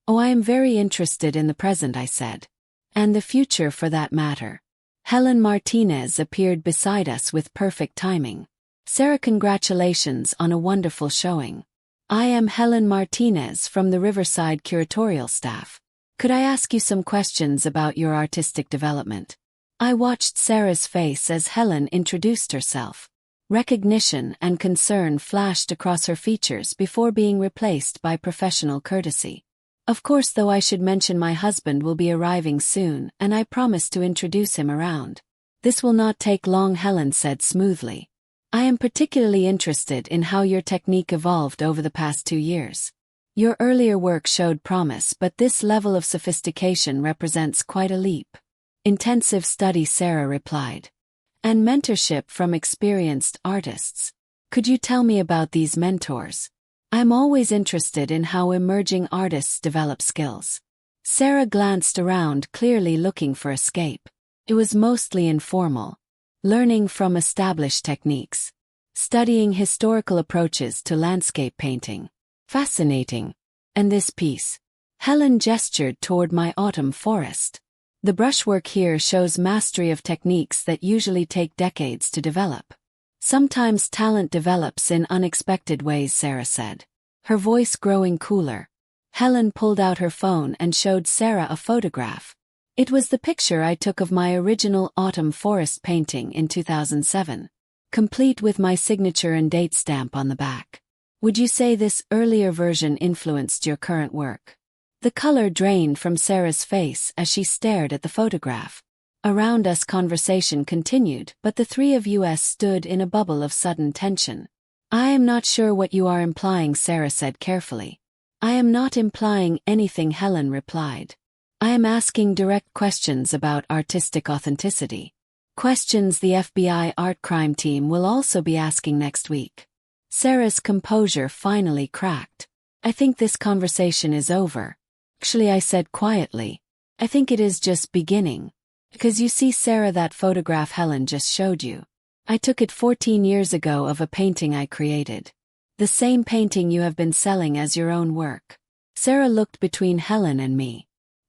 Oh, I am very interested in the present, I said. And the future for that matter. Helen Martinez appeared beside us with perfect timing. Sarah, congratulations on a wonderful showing. I am Helen Martinez from the Riverside curatorial staff. Could I ask you some questions about your artistic development? I watched Sarah's face as Helen introduced herself. Recognition and concern flashed across her features before being replaced by professional courtesy. Of course, though, I should mention my husband will be arriving soon and I promise to introduce him around. This will not take long, Helen said smoothly. I am particularly interested in how your technique evolved over the past 2 years. Your earlier work showed promise, but this level of sophistication represents quite a leap. Intensive study, Sarah replied. And mentorship from experienced artists. Could you tell me about these mentors? I'm always interested in how emerging artists develop skills. Sarah glanced around, clearly looking for escape. It was mostly informal. Learning from established techniques. Studying historical approaches to landscape painting. Fascinating. And this piece? Helen gestured toward my autumn forest. The brushwork here shows mastery of techniques that usually take decades to develop. Sometimes talent develops in unexpected ways, Sarah said, her voice growing cooler. Helen pulled out her phone and showed Sarah a photograph. It was the picture I took of my original autumn forest painting in 2007, complete with my signature and date stamp on the back. Would you say this earlier version influenced your current work? The color drained from Sarah's face as she stared at the photograph. Around us conversation continued, but the three of us stood in a bubble of sudden tension. I am not sure what you are implying, Sarah said carefully. I am not implying anything, Helen replied. I am asking direct questions about artistic authenticity. Questions the FBI art crime team will also be asking next week. Sarah's composure finally cracked. I think this conversation is over. Actually, I said quietly. I think it is just beginning. Because you see, Sarah, that photograph Helen just showed you. I took it 14 years ago of a painting I created. The same painting you have been selling as your own work. Sarah looked between Helen and me.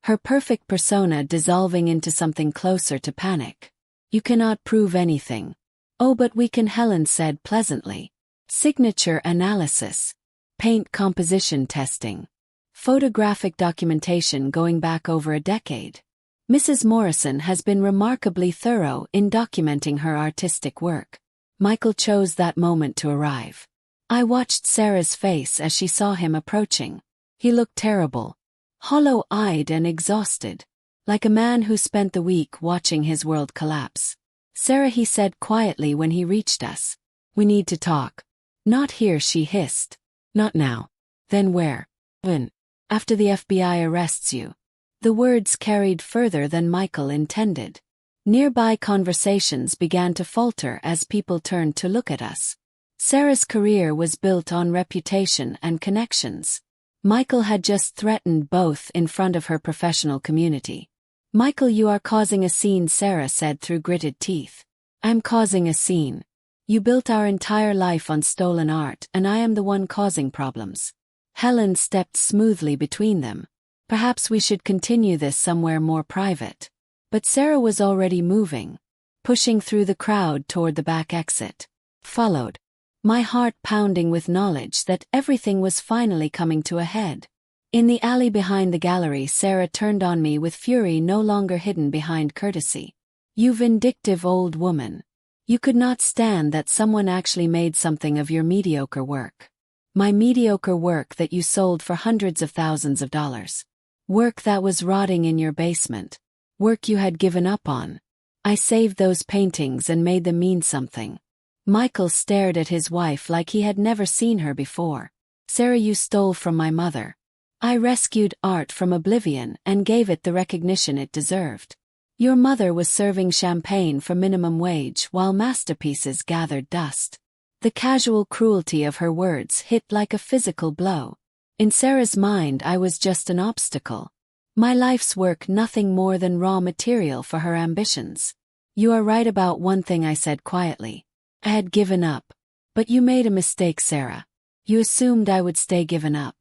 Her perfect persona dissolving into something closer to panic. You cannot prove anything. Oh, but we can, Helen said pleasantly. Signature analysis. Paint composition testing. Photographic documentation going back over a decade. Mrs. Morrison has been remarkably thorough in documenting her artistic work. Michael chose that moment to arrive. I watched Sarah's face as she saw him approaching. He looked terrible. Hollow-eyed and exhausted. Like a man who spent the week watching his world collapse. Sarah, he said quietly when he reached us. We need to talk. Not here, she hissed. Not now. Then where? When? After the FBI arrests you. The words carried further than Michael intended. Nearby conversations began to falter as people turned to look at us. Sarah's career was built on reputation and connections. Michael had just threatened both in front of her professional community. Michael, you are causing a scene, Sarah said through gritted teeth. I'm causing a scene. You built our entire life on stolen art, and I am the one causing problems. Helen stepped smoothly between them. Perhaps we should continue this somewhere more private. But Sarah was already moving, pushing through the crowd toward the back exit. Followed. My heart pounding with knowledge that everything was finally coming to a head. In the alley behind the gallery, Sarah turned on me with fury no longer hidden behind courtesy. You vindictive old woman. You could not stand that someone actually made something of your mediocre work. My mediocre work that you sold for hundreds of thousands of dollars. Work that was rotting in your basement. Work you had given up on. I saved those paintings and made them mean something. Michael stared at his wife like he had never seen her before. Sarah, you stole from my mother. I rescued art from oblivion and gave it the recognition it deserved. Your mother was serving champagne for minimum wage while masterpieces gathered dust. The casual cruelty of her words hit like a physical blow. In Sarah's mind, I was just an obstacle. My life's work nothing more than raw material for her ambitions. You are right about one thing, I said quietly. I had given up. But you made a mistake, Sarah. You assumed I would stay given up.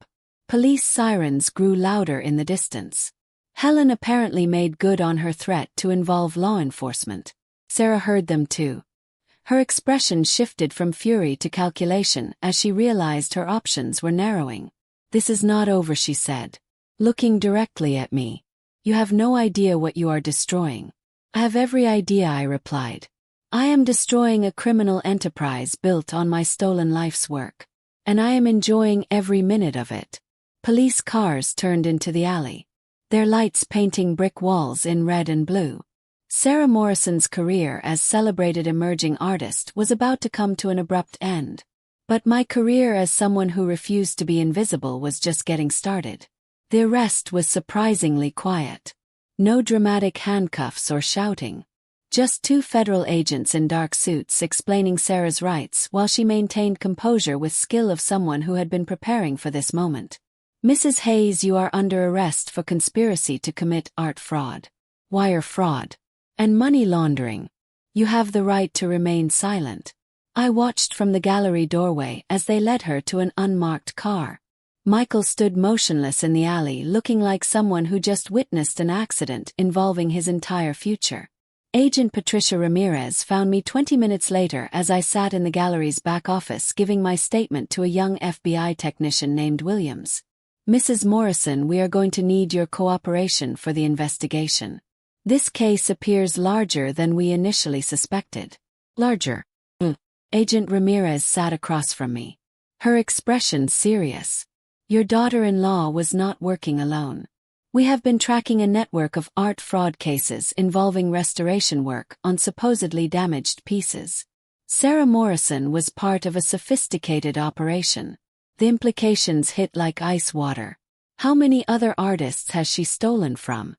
Police sirens grew louder in the distance. Helen apparently made good on her threat to involve law enforcement. Sarah heard them too. Her expression shifted from fury to calculation as she realized her options were narrowing. This is not over, she said, looking directly at me. You have no idea what you are destroying. I have every idea, I replied. I am destroying a criminal enterprise built on my stolen life's work. And I am enjoying every minute of it. Police cars turned into the alley. Their lights painting brick walls in red and blue. Sarah Morrison's career as celebrated emerging artist was about to come to an abrupt end. But my career as someone who refused to be invisible was just getting started. The arrest was surprisingly quiet. No dramatic handcuffs or shouting. Just two federal agents in dark suits explaining Sarah's rights while she maintained composure with skill of someone who had been preparing for this moment. Mrs. Hayes, you are under arrest for conspiracy to commit art fraud, wire fraud, and money laundering. You have the right to remain silent. I watched from the gallery doorway as they led her to an unmarked car. Michael stood motionless in the alley, looking like someone who just witnessed an accident involving his entire future. Agent Patricia Ramirez found me 20 minutes later as I sat in the gallery's back office giving my statement to a young FBI technician named Williams. Mrs. Morrison, we are going to need your cooperation for the investigation. This case appears larger than we initially suspected. Larger? Agent Ramirez sat across from me. Her expression serious. Your daughter-in-law was not working alone. We have been tracking a network of art fraud cases involving restoration work on supposedly damaged pieces. Sarah Morrison was part of a sophisticated operation. The implications hit like ice water. How many other artists has she stolen from?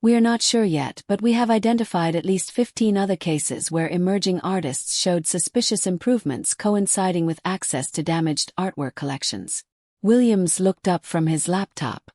We are not sure yet, but we have identified at least 15 other cases where emerging artists showed suspicious improvements coinciding with access to damaged artwork collections. Williams looked up from his laptop.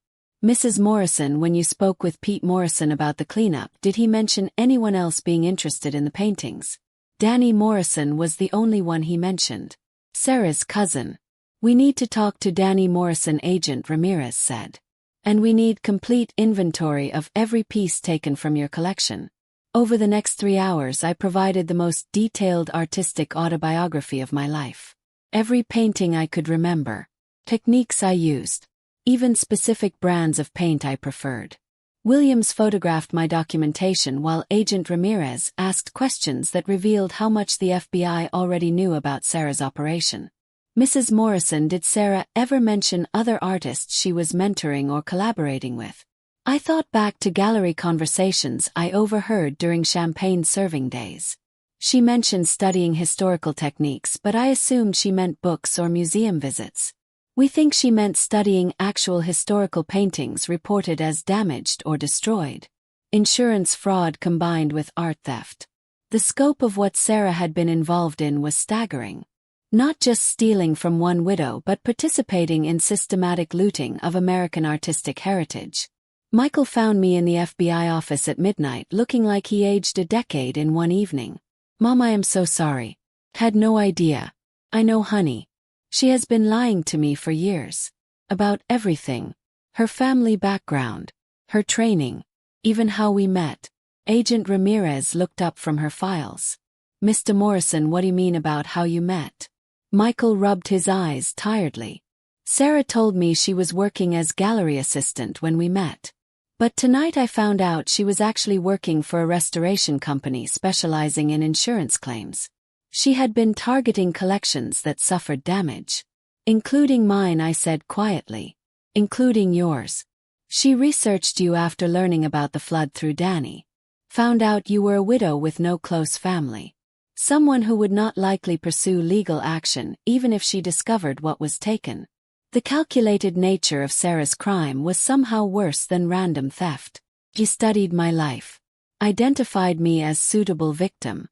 Mrs. Morrison, when you spoke with Pete Morrison about the cleanup, did he mention anyone else being interested in the paintings? Danny Morrison was the only one he mentioned. Sarah's cousin. We need to talk to Danny Morrison, Agent Ramirez said. And we need complete inventory of every piece taken from your collection. Over the next 3 hours I provided the most detailed artistic autobiography of my life. Every painting I could remember. Techniques I used. Even specific brands of paint I preferred. Williams photographed my documentation while Agent Ramirez asked questions that revealed how much the FBI already knew about Sarah's operation. Mrs. Morrison, did Sarah ever mention other artists she was mentoring or collaborating with? I thought back to gallery conversations I overheard during champagne serving days. She mentioned studying historical techniques, but I assumed she meant books or museum visits. We think she meant studying actual historical paintings reported as damaged or destroyed. Insurance fraud combined with art theft. The scope of what Sarah had been involved in was staggering. Not just stealing from one widow but participating in systematic looting of American artistic heritage. Michael found me in the FBI office at midnight looking like he aged a decade in one evening. Mom, I am so sorry. Had no idea. I know, honey. She has been lying to me for years. About everything. Her family background. Her training. Even how we met. Agent Ramirez looked up from her files. Mr. Morrison, what do you mean about how you met? Michael rubbed his eyes tiredly. Sarah told me she was working as gallery assistant when we met. But tonight I found out she was actually working for a restoration company specializing in insurance claims. She had been targeting collections that suffered damage. Including mine, I said quietly. Including yours. She researched you after learning about the flood through Danny. Found out you were a widow with no close family. Someone who would not likely pursue legal action even if she discovered what was taken. The calculated nature of Sarah's crime was somehow worse than random theft. She studied my life. Identified me as suitable victim.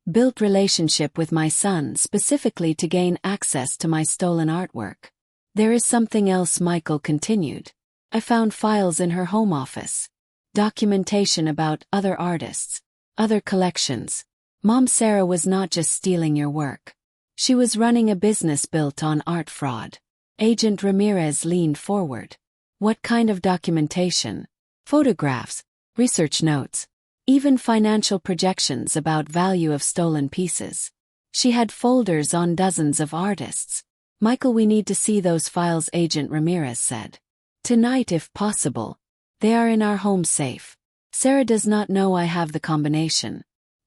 Built relationship with my son specifically to gain access to my stolen artwork. There is something else, Michael continued. I found files in her home office. Documentation about other artists. Other collections. Mom, Sarah was not just stealing your work. She was running a business built on art fraud. Agent Ramirez leaned forward. What kind of documentation? Photographs, research notes, even financial projections about value of stolen pieces. She had folders on dozens of artists. Michael, we need to see those files, Agent Ramirez said. Tonight if possible. They are in our home safe. Sarah does not know I have the combination.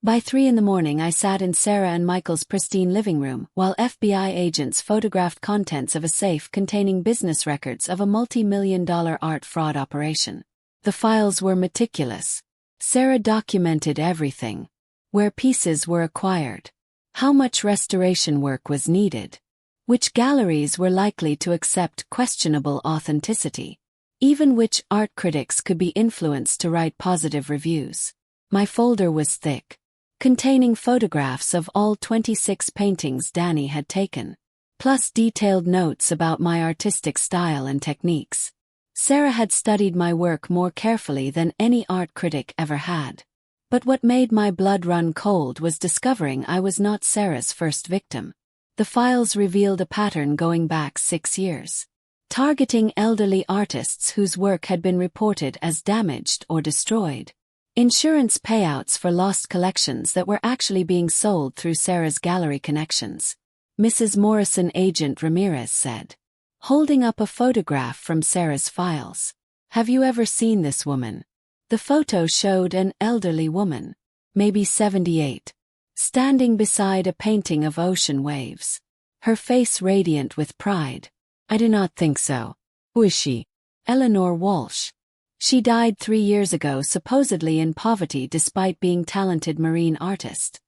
By 3 a.m. I sat in Sarah and Michael's pristine living room while FBI agents photographed contents of a safe containing business records of a multi-million-dollar art fraud operation. The files were meticulous. Sarah documented everything. Where pieces were acquired. How much restoration work was needed. Which galleries were likely to accept questionable authenticity. Even which art critics could be influenced to write positive reviews. My folder was thick. Containing photographs of all 26 paintings Danny had taken, plus detailed notes about my artistic style and techniques. Sarah had studied my work more carefully than any art critic ever had. But what made my blood run cold was discovering I was not Sarah's first victim. The files revealed a pattern going back 6 years. Targeting elderly artists whose work had been reported as damaged or destroyed. Insurance payouts for lost collections that were actually being sold through Sarah's gallery connections. Mrs. Morrison, Agent Ramirez said. Holding up a photograph from Sarah's files. Have you ever seen this woman? The photo showed an elderly woman. Maybe 78. Standing beside a painting of ocean waves. Her face radiant with pride. I do not think so. Who is she? Eleanor Walsh. She died 3 years ago, supposedly in poverty despite being talented marine artist.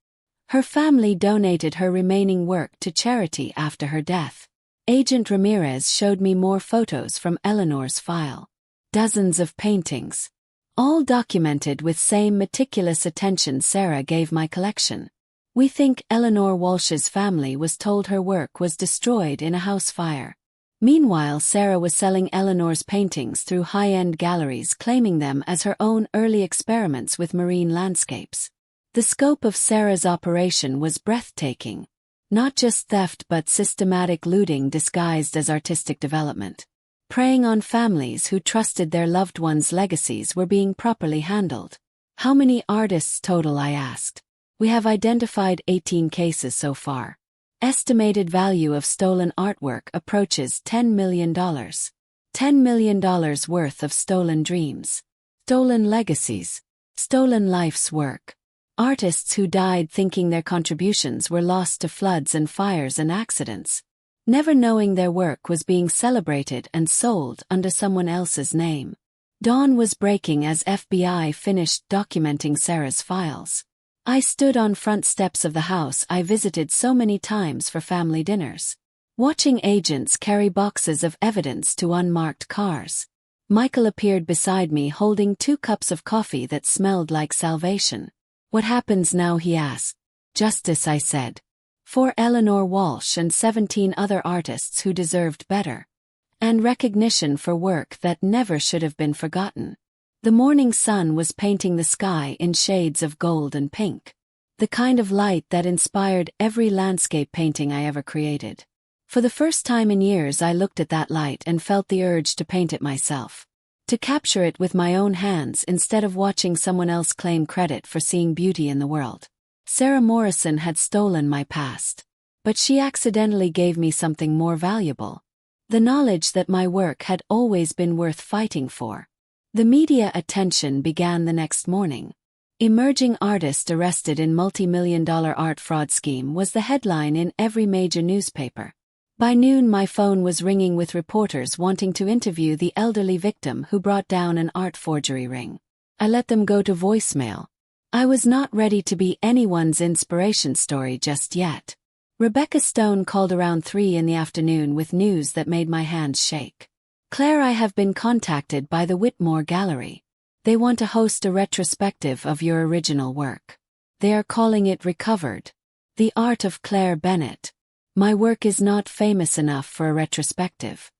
Her family donated her remaining work to charity after her death. Agent Ramirez showed me more photos from Eleanor's file. Dozens of paintings. all documented with same meticulous attention Sarah gave my collection. We think Eleanor Walsh's family was told her work was destroyed in a house fire. Meanwhile, Sarah was selling Eleanor's paintings through high-end galleries, claiming them as her own early experiments with marine landscapes. The scope of Sarah's operation was breathtaking. Not just theft but systematic looting disguised as artistic development. Preying on families who trusted their loved ones' legacies were being properly handled. How many artists total, I asked. We have identified 18 cases so far. Estimated value of stolen artwork approaches $10 million. $10 million worth of stolen dreams. Stolen legacies. Stolen life's work. Artists who died thinking their contributions were lost to floods and fires and accidents, never knowing their work was being celebrated and sold under someone else's name. Dawn was breaking as FBI finished documenting Sarah's files. I stood on front steps of the house I visited so many times for family dinners, watching agents carry boxes of evidence to unmarked cars. Michael appeared beside me holding 2 cups of coffee that smelled like salvation. "What happens now?" he asked. "Justice," I said. For Eleanor Walsh and 17 other artists who deserved better. And recognition for work that never should have been forgotten. The morning sun was painting the sky in shades of gold and pink. The kind of light that inspired every landscape painting I ever created. For the first time in years I looked at that light and felt the urge to paint it myself. To capture it with my own hands instead of watching someone else claim credit for seeing beauty in the world. Sarah Morrison had stolen my past. But she accidentally gave me something more valuable. The knowledge that my work had always been worth fighting for. The media attention began the next morning. "Emerging artist arrested in multi-million-dollar art fraud scheme" was the headline in every major newspaper. By noon my phone was ringing with reporters wanting to interview the elderly victim who brought down an art forgery ring. I let them go to voicemail. I was not ready to be anyone's inspiration story just yet. Rebecca Stone called around 3 in the afternoon with news that made my hands shake. "Claire, I have been contacted by the Whitmore Gallery. They want to host a retrospective of your original work. They are calling it Recovered. The Art of Claire Bennett. My work is not famous enough for a retrospective.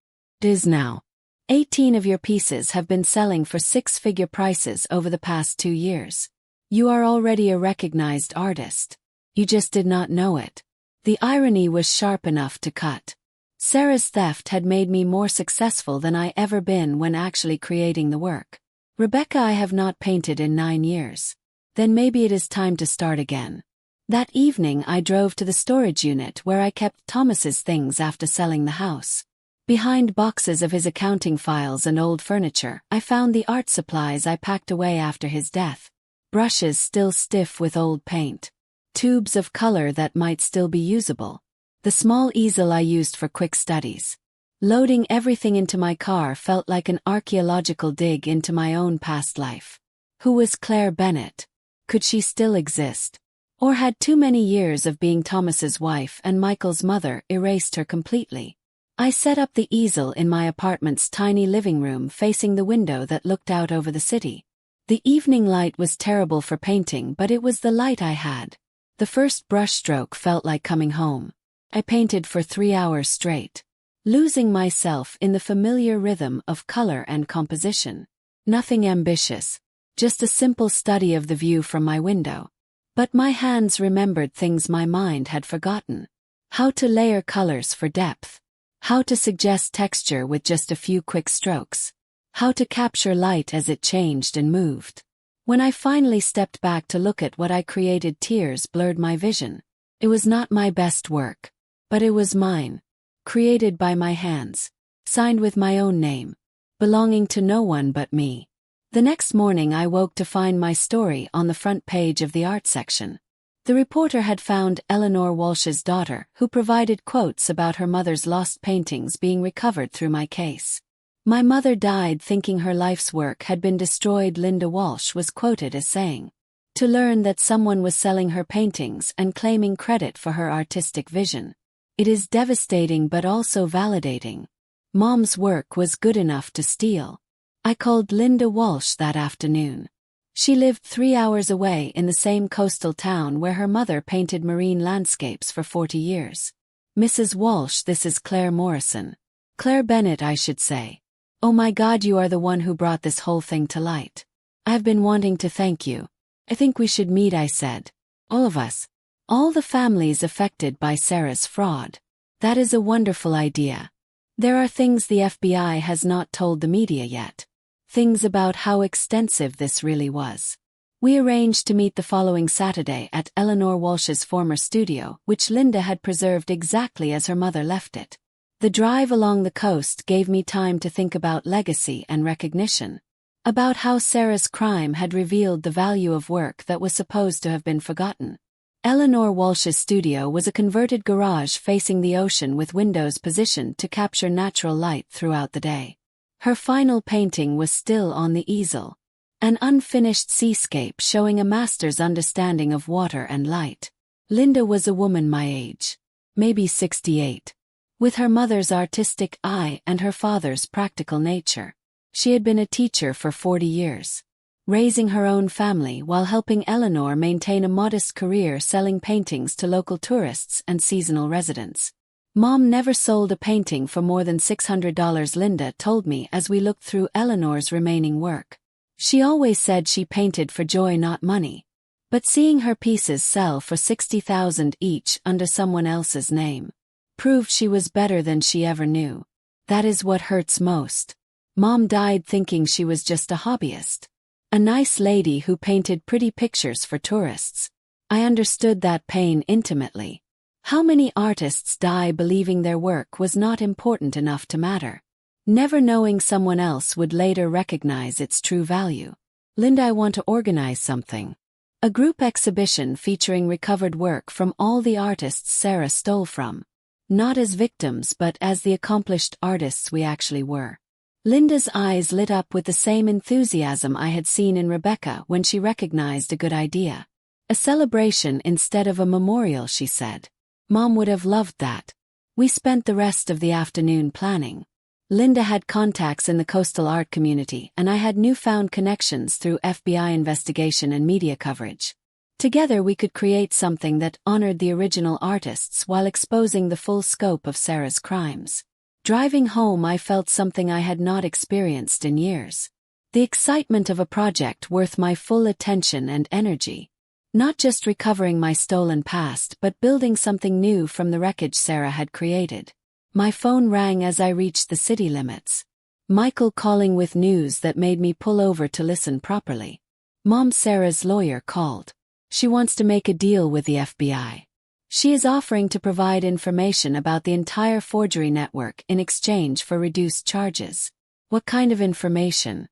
It is now. 18 of your pieces have been selling for 6-figure prices over the past 2 years. You are already a recognized artist. You just did not know it." The irony was sharp enough to cut. Sarah's theft had made me more successful than I ever been when actually creating the work. "Rebecca, I have not painted in 9 years. Then maybe it is time to start again." That evening I drove to the storage unit where I kept Thomas's things after selling the house. Behind boxes of his accounting files and old furniture, I found the art supplies I packed away after his death. Brushes still stiff with old paint. Tubes of color that might still be usable. The small easel I used for quick studies. Loading everything into my car felt like an archaeological dig into my own past life. Who was Claire Bennett? Could she still exist? Or had too many years of being Thomas's wife and Michael's mother erased her completely? I set up the easel in my apartment's tiny living room facing the window that looked out over the city. The evening light was terrible for painting, but it was the light I had. The first brushstroke felt like coming home. I painted for 3 hours straight, losing myself in the familiar rhythm of color and composition. Nothing ambitious, just a simple study of the view from my window. But my hands remembered things my mind had forgotten. How to layer colors for depth. How to suggest texture with just a few quick strokes. How to capture light as it changed and moved. When I finally stepped back to look at what I created, tears blurred my vision. It was not my best work. But it was mine. Created by my hands. Signed with my own name. Belonging to no one but me. The next morning I woke to find my story on the front page of the art section. The reporter had found Eleanor Walsh's daughter, who provided quotes about her mother's lost paintings being recovered through my case. "My mother died thinking her life's work had been destroyed," Linda Walsh was quoted as saying. To learn that someone was selling her paintings and claiming credit for her artistic vision. It is devastating but also validating. Mom's work was good enough to steal. I called Linda Walsh that afternoon. She lived 3 hours away in the same coastal town where her mother painted marine landscapes for 40 years. Mrs. Walsh, this is Claire Morrison. Claire Bennett, I should say. Oh my God, you are the one who brought this whole thing to light. I've been wanting to thank you. I think we should meet, I said. All of us. All the families affected by Sarah's fraud. That is a wonderful idea. There are things the FBI has not told the media yet. Things about how extensive this really was. We arranged to meet the following Saturday at Eleanor Walsh's former studio, which Linda had preserved exactly as her mother left it. The drive along the coast gave me time to think about legacy and recognition. About how Sarah's crime had revealed the value of work that was supposed to have been forgotten. Eleanor Walsh's studio was a converted garage facing the ocean with windows positioned to capture natural light throughout the day. Her final painting was still on the easel. An unfinished seascape showing a master's understanding of water and light. Linda was a woman my age. Maybe 68. With her mother's artistic eye and her father's practical nature. She had been a teacher for 40 years. Raising her own family while helping Eleanor maintain a modest career selling paintings to local tourists and seasonal residents. Mom never sold a painting for more than $600, Linda told me as we looked through Eleanor's remaining work. She always said she painted for joy, not money. But seeing her pieces sell for $60,000 each under someone else's name proved she was better than she ever knew. That is what hurts most. Mom died thinking she was just a hobbyist. A nice lady who painted pretty pictures for tourists. I understood that pain intimately. How many artists die believing their work was not important enough to matter, never knowing someone else would later recognize its true value. Linda, I want to organize something. A group exhibition featuring recovered work from all the artists Sarah stole from. Not as victims but as the accomplished artists we actually were. Linda's eyes lit up with the same enthusiasm I had seen in Rebecca when she recognized a good idea. A celebration instead of a memorial, she said. Mom would have loved that. We spent the rest of the afternoon planning. Linda had contacts in the coastal art community and I had newfound connections through FBI investigation and media coverage. Together we could create something that honored the original artists while exposing the full scope of Sarah's crimes. Driving home I felt something I had not experienced in years. The excitement of a project worth my full attention and energy. Not just recovering my stolen past but building something new from the wreckage Sarah had created. My phone rang as I reached the city limits. Michael calling with news that made me pull over to listen properly. Mom, Sarah's lawyer called. She wants to make a deal with the FBI. She is offering to provide information about the entire forgery network in exchange for reduced charges. What kind of information?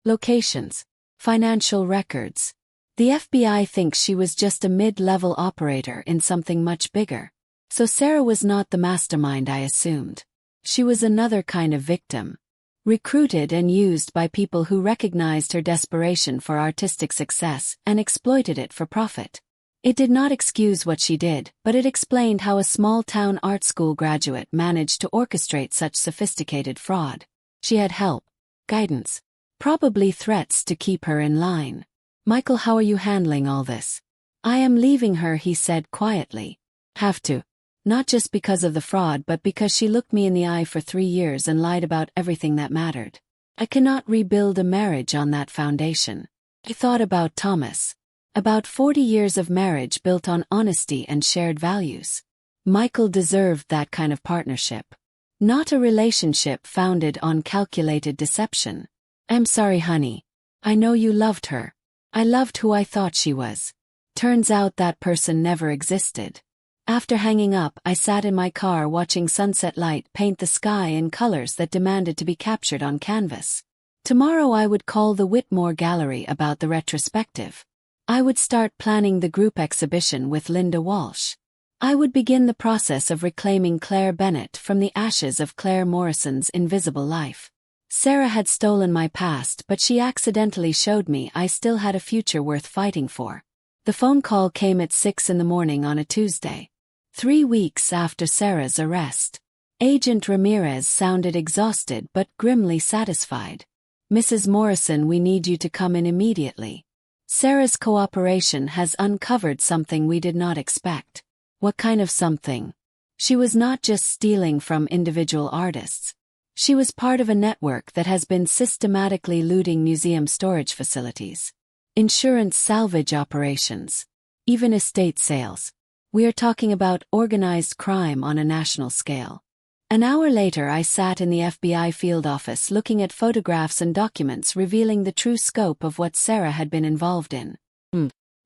Locations. Financial records. The FBI thinks she was just a mid-level operator in something much bigger. So Sarah was not the mastermind I assumed. She was another kind of victim. Recruited and used by people who recognized her desperation for artistic success and exploited it for profit. It did not excuse what she did, but it explained how a small-town art school graduate managed to orchestrate such sophisticated fraud. She had help, guidance, probably threats to keep her in line. Michael, how are you handling all this? I am leaving her, he said quietly. Have to. Not just because of the fraud but because she looked me in the eye for 3 years and lied about everything that mattered. I cannot rebuild a marriage on that foundation. I thought about Thomas. About 40 years of marriage built on honesty and shared values. Michael deserved that kind of partnership. Not a relationship founded on calculated deception. I'm sorry, honey. I know you loved her. I loved who I thought she was. Turns out that person never existed. After hanging up, I sat in my car watching sunset light paint the sky in colors that demanded to be captured on canvas. Tomorrow I would call the Whitmore Gallery about the retrospective. I would start planning the group exhibition with Linda Walsh. I would begin the process of reclaiming Claire Bennett from the ashes of Claire Morrison's invisible life. Sarah had stolen my past, but she accidentally showed me I still had a future worth fighting for. The phone call came at 6 in the morning on a Tuesday. 3 weeks after Sarah's arrest. Agent Ramirez sounded exhausted but grimly satisfied. "Mrs. Morrison, we need you to come in immediately. Sarah's cooperation has uncovered something we did not expect." "What kind of something?" "She was not just stealing from individual artists. She was part of a network that has been systematically looting museum storage facilities, insurance salvage operations, even estate sales. We are talking about organized crime on a national scale." An hour later, I sat in the FBI field office looking at photographs and documents revealing the true scope of what Sarah had been involved in.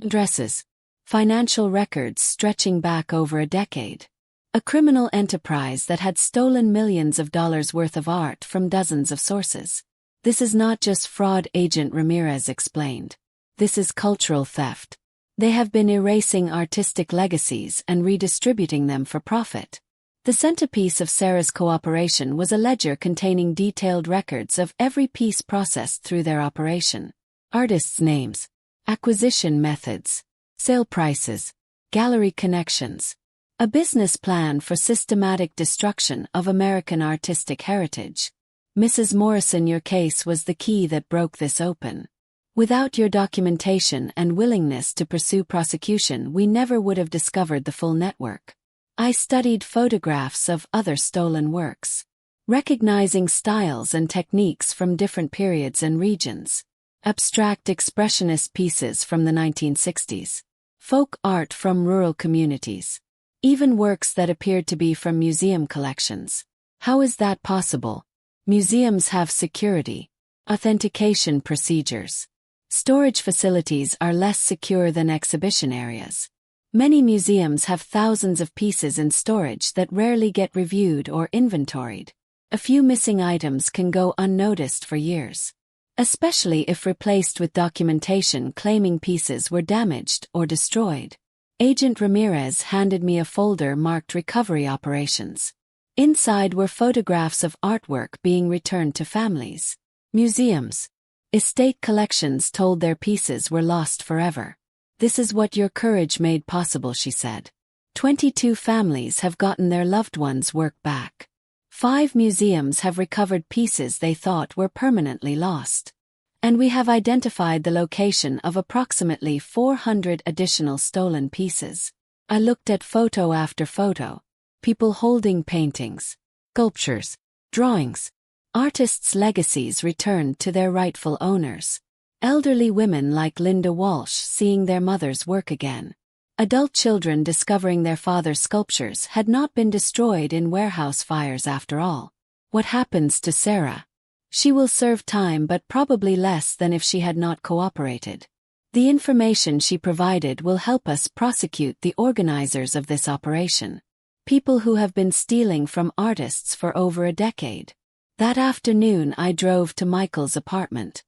Dresses. Financial records stretching back over a decade. A criminal enterprise that had stolen millions of dollars worth of art from dozens of sources. "This is not just fraud," Agent Ramirez explained. "This is cultural theft. They have been erasing artistic legacies and redistributing them for profit." The centerpiece of Sarah's cooperation was a ledger containing detailed records of every piece processed through their operation. Artists' names, acquisition methods, sale prices, gallery connections. A business plan for systematic destruction of American artistic heritage. "Mrs. Morrison, your case was the key that broke this open. Without your documentation and willingness to pursue prosecution, we never would have discovered the full network." I studied photographs of other stolen works, recognizing styles and techniques from different periods and regions. Abstract expressionist pieces from the 1960s, folk art from rural communities, even works that appeared to be from museum collections. How is that possible? Museums have security, authentication procedures. Storage facilities are less secure than exhibition areas. Many museums have thousands of pieces in storage that rarely get reviewed or inventoried. A few missing items can go unnoticed for years, especially if replaced with documentation claiming pieces were damaged or destroyed. Agent Ramirez handed me a folder marked Recovery Operations. Inside were photographs of artwork being returned to families, museums. Estate collections told their pieces were lost forever. "This is what your courage made possible," she said. 22 families have gotten their loved ones' work back. 5 museums have recovered pieces they thought were permanently lost. And we have identified the location of approximately 400 additional stolen pieces. I looked at photo after photo. People holding paintings, sculptures, drawings. Artists' legacies returned to their rightful owners. Elderly women like Linda Walsh seeing their mother's work again. Adult children discovering their father's sculptures had not been destroyed in warehouse fires after all. What happens to Sarah? She will serve time, but probably less than if she had not cooperated. The information she provided will help us prosecute the organizers of this operation. People who have been stealing from artists for over a decade. That afternoon I drove to Michael's apartment.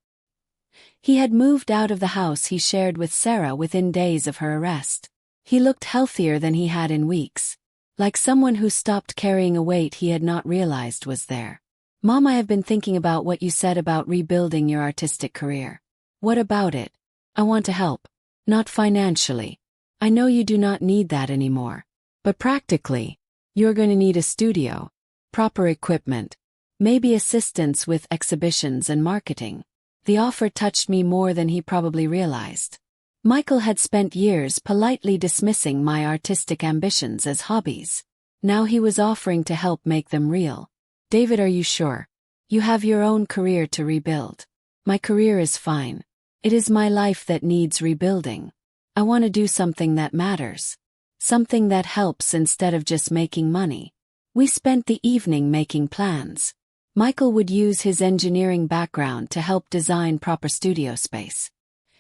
He had moved out of the house he shared with Sarah within days of her arrest. He looked healthier than he had in weeks, like someone who stopped carrying a weight he had not realized was there. "Mom, I have been thinking about what you said about rebuilding your artistic career. What about it? I want to help. Not financially. I know you do not need that anymore. But practically, you're going to need a studio, proper equipment, maybe assistance with exhibitions and marketing." The offer touched me more than he probably realized. Michael had spent years politely dismissing my artistic ambitions as hobbies. Now he was offering to help make them real. "David, are you sure? You have your own career to rebuild." "My career is fine. It is my life that needs rebuilding. I want to do something that matters. Something that helps instead of just making money." We spent the evening making plans. Michael would use his engineering background to help design proper studio space.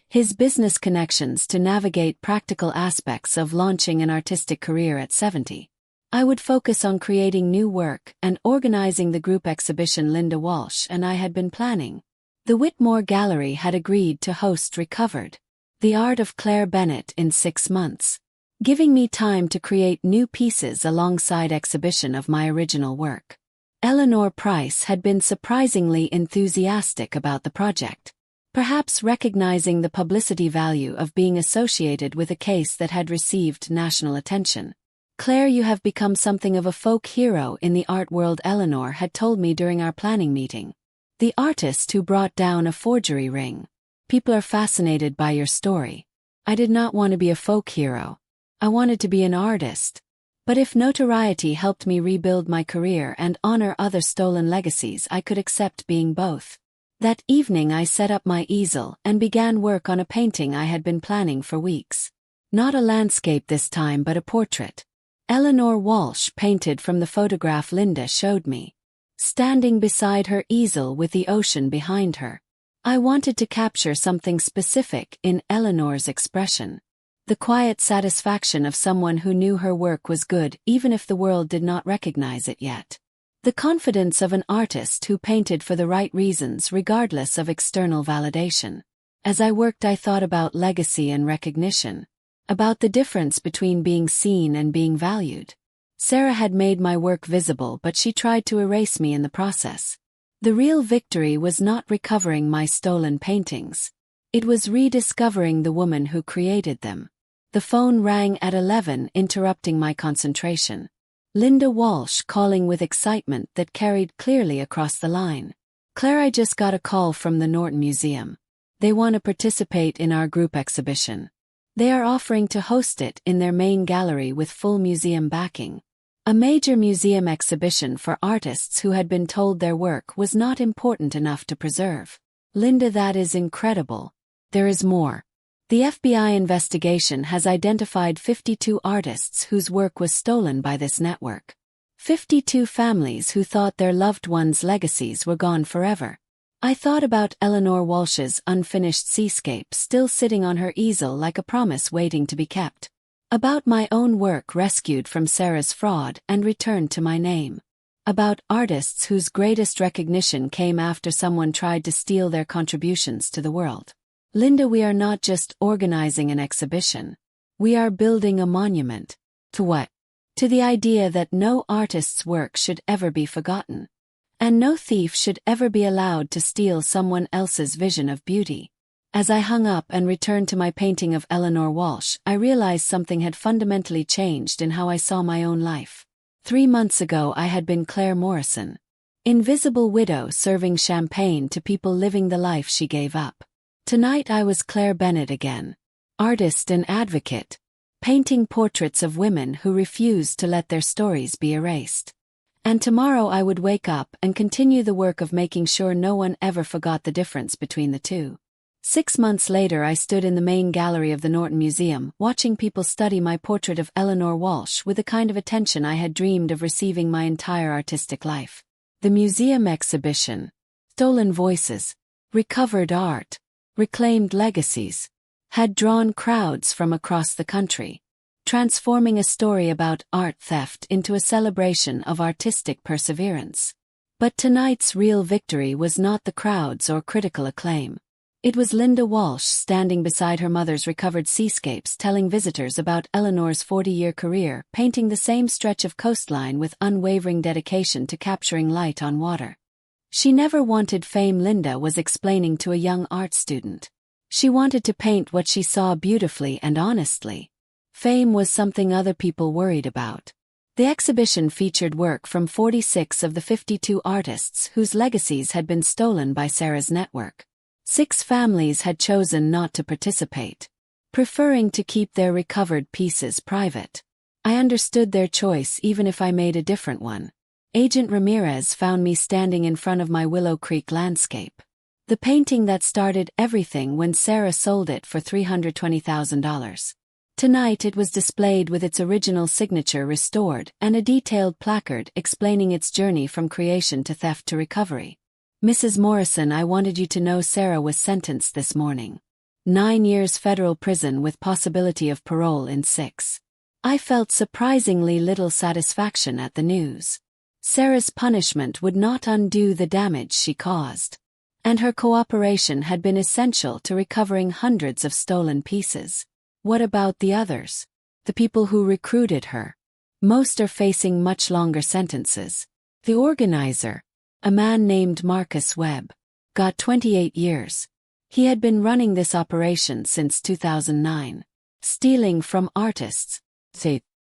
His business connections to navigate practical aspects of launching an artistic career at 70. I would focus on creating new work and organizing the group exhibition Linda Walsh and I had been planning. The Whitmore Gallery had agreed to host Recovered, the art of Claire Bennett, in 6 months, giving me time to create new pieces alongside exhibition of my original work. Eleanor Price had been surprisingly enthusiastic about the project, perhaps recognizing the publicity value of being associated with a case that had received national attention. "Claire, you have become something of a folk hero in the art world," Eleanor had told me during our planning meeting. The artist who brought down a forgery ring. People are fascinated by your story. I did not want to be a folk hero. I wanted to be an artist. But if notoriety helped me rebuild my career and honor other stolen legacies, I could accept being both. That evening I set up my easel and began work on a painting I had been planning for weeks. Not a landscape this time, but a portrait. Eleanor Walsh painted from the photograph Linda showed me. Standing beside her easel with the ocean behind her. I wanted to capture something specific in Eleanor's expression. The quiet satisfaction of someone who knew her work was good even if the world did not recognize it yet. The confidence of an artist who painted for the right reasons regardless of external validation. As I worked, I thought about legacy and recognition. About the difference between being seen and being valued. Sarah had made my work visible, but she tried to erase me in the process. The real victory was not recovering my stolen paintings. It was rediscovering the woman who created them. The phone rang at 11, interrupting my concentration. Linda Walsh calling with excitement that carried clearly across the line. Claire, I just got a call from the Norton Museum. They want to participate in our group exhibition. They are offering to host it in their main gallery with full museum backing. A major museum exhibition for artists who had been told their work was not important enough to preserve. Linda, that is incredible. There is more. The FBI investigation has identified 52 artists whose work was stolen by this network. 52 families who thought their loved ones' legacies were gone forever. I thought about Eleanor Walsh's unfinished seascape still sitting on her easel like a promise waiting to be kept. About my own work rescued from Sarah's fraud and returned to my name. About artists whose greatest recognition came after someone tried to steal their contributions to the world. Linda, we are not just organizing an exhibition. We are building a monument. To what? To the idea that no artist's work should ever be forgotten. And no thief should ever be allowed to steal someone else's vision of beauty. As I hung up and returned to my painting of Eleanor Walsh, I realized something had fundamentally changed in how I saw my own life. 3 months ago I had been Claire Morrison. Invisible widow serving champagne to people living the life she gave up. Tonight I was Claire Bennett again. Artist and advocate. Painting portraits of women who refused to let their stories be erased. And tomorrow I would wake up and continue the work of making sure no one ever forgot the difference between the two. 6 months later I stood in the main gallery of the Norton Museum, watching people study my portrait of Eleanor Walsh with the kind of attention I had dreamed of receiving my entire artistic life. The museum exhibition. Stolen voices. Recovered art. Reclaimed legacies. Had drawn crowds from across the country. Transforming a story about art theft into a celebration of artistic perseverance. But tonight's real victory was not the crowds or critical acclaim. It was Linda Walsh standing beside her mother's recovered seascapes telling visitors about Eleanor's 40-year career, painting the same stretch of coastline with unwavering dedication to capturing light on water. She never wanted fame, Linda was explaining to a young art student. She wanted to paint what she saw beautifully and honestly. Fame was something other people worried about. The exhibition featured work from 46 of the 52 artists whose legacies had been stolen by Sarah's network. 6 families had chosen not to participate, preferring to keep their recovered pieces private. I understood their choice even if I made a different one. Agent Ramirez found me standing in front of my Willow Creek landscape. The painting that started everything when Sarah sold it for $320,000. Tonight it was displayed with its original signature restored and a detailed placard explaining its journey from creation to theft to recovery. Mrs. Morrison, I wanted you to know Sarah was sentenced this morning. 9 years federal prison with possibility of parole in 6. I felt surprisingly little satisfaction at the news. Sarah's punishment would not undo the damage she caused. And her cooperation had been essential to recovering hundreds of stolen pieces. What about the others? The people who recruited her? Most are facing much longer sentences. The organizer, a man named Marcus Webb, got 28 years. He had been running this operation since 2009, stealing from artists,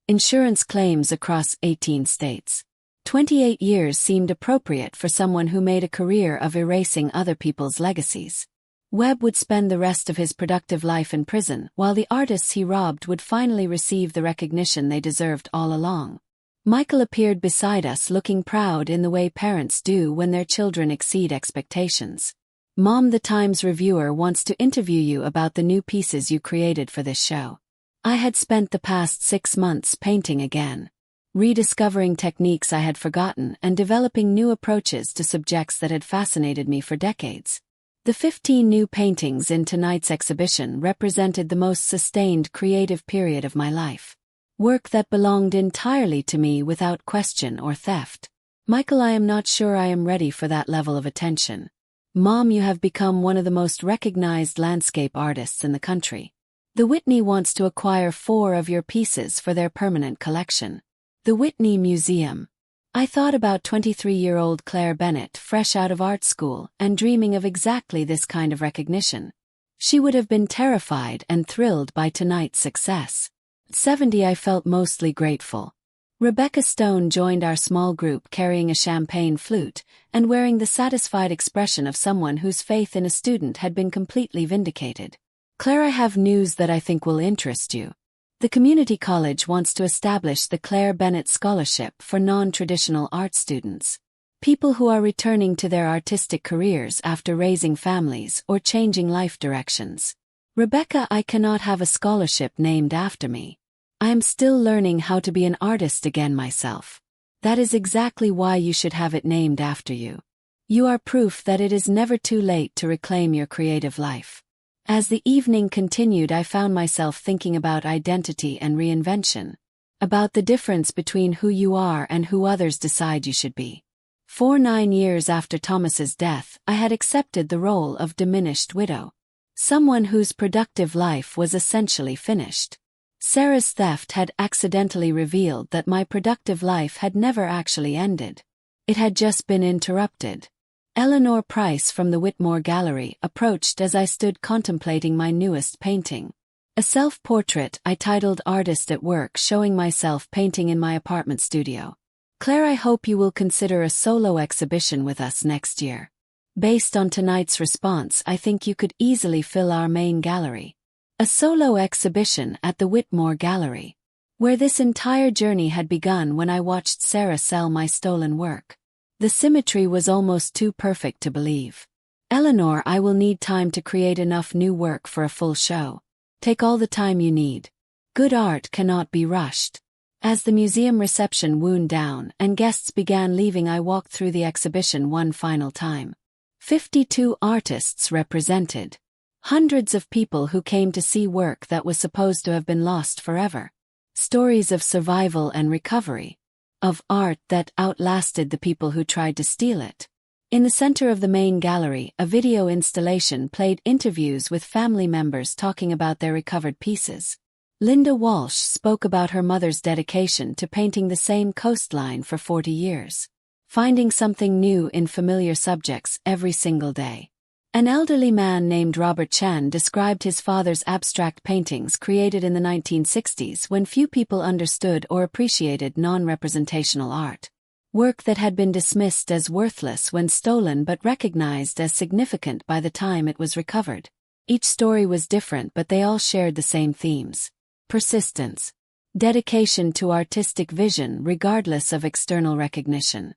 insurance claims across 18 states. 28 years seemed appropriate for someone who made a career of erasing other people's legacies. Webb would spend the rest of his productive life in prison, while the artists he robbed would finally receive the recognition they deserved all along. Michael appeared beside us, looking proud in the way parents do when their children exceed expectations. "Mom, the Times reviewer wants to interview you about the new pieces you created for this show." I had spent the past 6 months painting again, rediscovering techniques I had forgotten and developing new approaches to subjects that had fascinated me for decades. The 15 new paintings in tonight's exhibition represented the most sustained creative period of my life. Work that belonged entirely to me without question or theft. "Michael, I am not sure I am ready for that level of attention." "Mom, you have become one of the most recognized landscape artists in the country. The Whitney wants to acquire 4 of your pieces for their permanent collection." The Whitney Museum. I thought about 23-year-old Claire Bennett, fresh out of art school and dreaming of exactly this kind of recognition. She would have been terrified and thrilled by tonight's success. At 70, I felt mostly grateful. Rebecca Stone joined our small group carrying a champagne flute and wearing the satisfied expression of someone whose faith in a student had been completely vindicated. "Claire, I have news that I think will interest you. The community college wants to establish the Claire Bennett Scholarship for non-traditional art students. People who are returning to their artistic careers after raising families or changing life directions." "Rebecca, I cannot have a scholarship named after me. I am still learning how to be an artist again myself. That is exactly why you should have it named after you. You are proof that it is never too late to reclaim your creative life." As the evening continued, I found myself thinking about identity and reinvention, about the difference between who you are and who others decide you should be. 9 years after Thomas's death, I had accepted the role of diminished widow. Someone whose productive life was essentially finished. Sarah's theft had accidentally revealed that my productive life had never actually ended. It had just been interrupted. Eleanor Price from the Whitmore Gallery approached as I stood contemplating my newest painting. A self-portrait I titled "Artist at Work," showing myself painting in my apartment studio. "Claire, I hope you will consider a solo exhibition with us next year. Based on tonight's response, I think you could easily fill our main gallery." A solo exhibition at the Whitmore Gallery, where this entire journey had begun when I watched Sarah sell my stolen work. The symmetry was almost too perfect to believe. "Eleanor, I will need time to create enough new work for a full show. Take all the time you need. Good art cannot be rushed." As the museum reception wound down and guests began leaving, I walked through the exhibition one final time. 52 artists represented. Hundreds of people who came to see work that was supposed to have been lost forever. Stories of survival and recovery. Of art that outlasted the people who tried to steal it. In the center of the main gallery, a video installation played interviews with family members talking about their recovered pieces. Linda Walsh spoke about her mother's dedication to painting the same coastline for 40 years. Finding something new in familiar subjects every single day. An elderly man named Robert Chan described his father's abstract paintings created in the 1960s when few people understood or appreciated non-representational art. Work that had been dismissed as worthless when stolen but recognized as significant by the time it was recovered. Each story was different, but they all shared the same themes. Persistence. Dedication to artistic vision regardless of external recognition.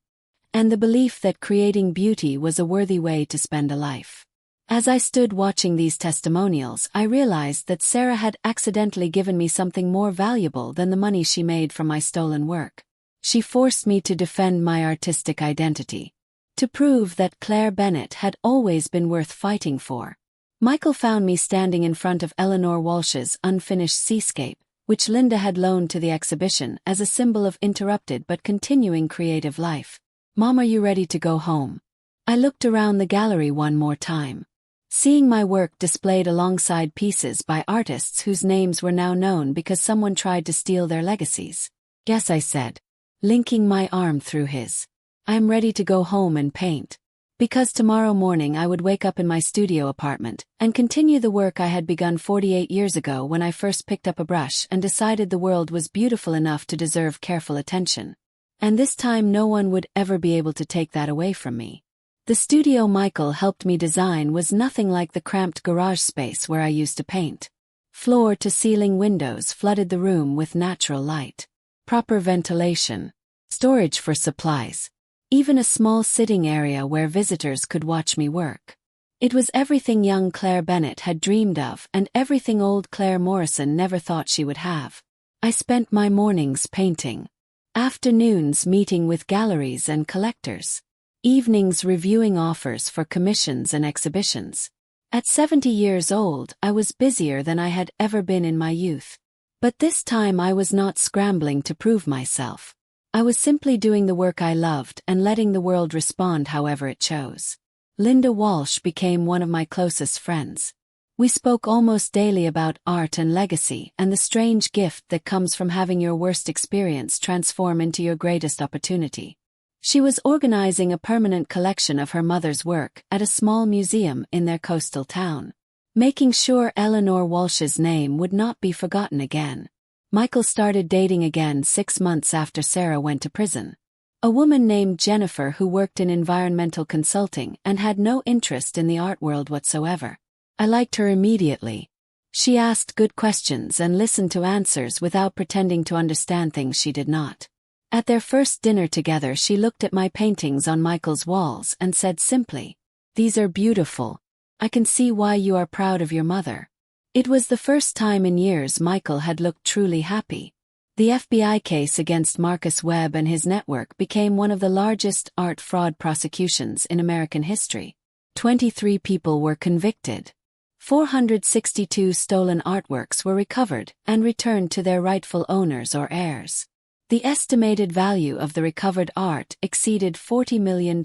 And the belief that creating beauty was a worthy way to spend a life. As I stood watching these testimonials, I realized that Sarah had accidentally given me something more valuable than the money she made from my stolen work. She forced me to defend my artistic identity. To prove that Claire Bennett had always been worth fighting for. Michael found me standing in front of Eleanor Walsh's unfinished seascape, which Linda had loaned to the exhibition as a symbol of interrupted but continuing creative life. "Mom, are you ready to go home?" I looked around the gallery one more time. Seeing my work displayed alongside pieces by artists whose names were now known because someone tried to steal their legacies. "Yes," I said, linking my arm through his. "I am ready to go home and paint. Because tomorrow morning I would wake up in my studio apartment and continue the work I had begun 48 years ago when I first picked up a brush and decided the world was beautiful enough to deserve careful attention." And this time no one would ever be able to take that away from me. The studio Michael helped me design was nothing like the cramped garage space where I used to paint. Floor-to-ceiling windows flooded the room with natural light. Proper ventilation. Storage for supplies. Even a small sitting area where visitors could watch me work. It was everything young Claire Bennett had dreamed of and everything old Claire Morrison never thought she would have. I spent my mornings painting. Afternoons meeting with galleries and collectors. Evenings reviewing offers for commissions and exhibitions. At 70 years old, I was busier than I had ever been in my youth. But this time I was not scrambling to prove myself. I was simply doing the work I loved and letting the world respond however it chose. Linda Walsh became one of my closest friends. We spoke almost daily about art and legacy and the strange gift that comes from having your worst experience transform into your greatest opportunity. She was organizing a permanent collection of her mother's work at a small museum in their coastal town, making sure Eleanor Walsh's name would not be forgotten again. Michael started dating again 6 months after Sarah went to prison. A woman named Jennifer who worked in environmental consulting and had no interest in the art world whatsoever. I liked her immediately. She asked good questions and listened to answers without pretending to understand things she did not. At their first dinner together she looked at my paintings on Michael's walls and said simply, "These are beautiful. I can see why you are proud of your mother." It was the first time in years Michael had looked truly happy. The FBI case against Marcus Webb and his network became one of the largest art fraud prosecutions in American history. 23 people were convicted. 462 stolen artworks were recovered and returned to their rightful owners or heirs. The estimated value of the recovered art exceeded $40 million.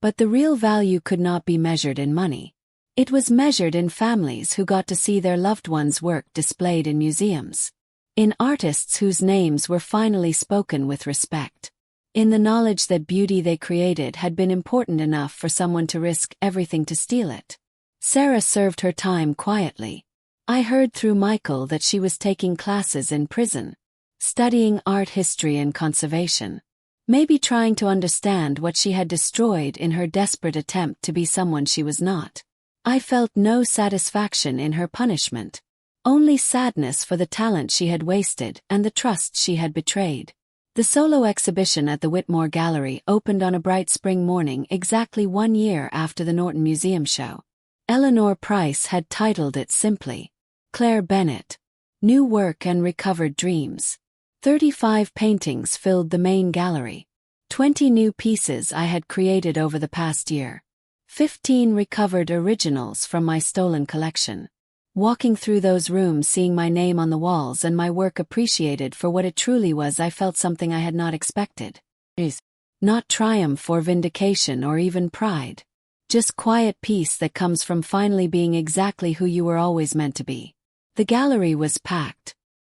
But the real value could not be measured in money. It was measured in families who got to see their loved ones' work displayed in museums. In artists whose names were finally spoken with respect. In the knowledge that beauty they created had been important enough for someone to risk everything to steal it. Sarah served her time quietly. I heard through Michael that she was taking classes in prison, studying art history and conservation, maybe trying to understand what she had destroyed in her desperate attempt to be someone she was not. I felt no satisfaction in her punishment, only sadness for the talent she had wasted and the trust she had betrayed. The solo exhibition at the Whitmore Gallery opened on a bright spring morning exactly 1 year after the Norton Museum show. Eleanor Price had titled it simply, Claire Bennett, New Work and Recovered Dreams. 35 paintings filled the main gallery. 20 new pieces I had created over the past year. 15 recovered originals from my stolen collection. Walking through those rooms, seeing my name on the walls and my work appreciated for what it truly was, I felt something I had not expected. Not triumph or vindication or even pride. Just quiet peace that comes from finally being exactly who you were always meant to be. The gallery was packed.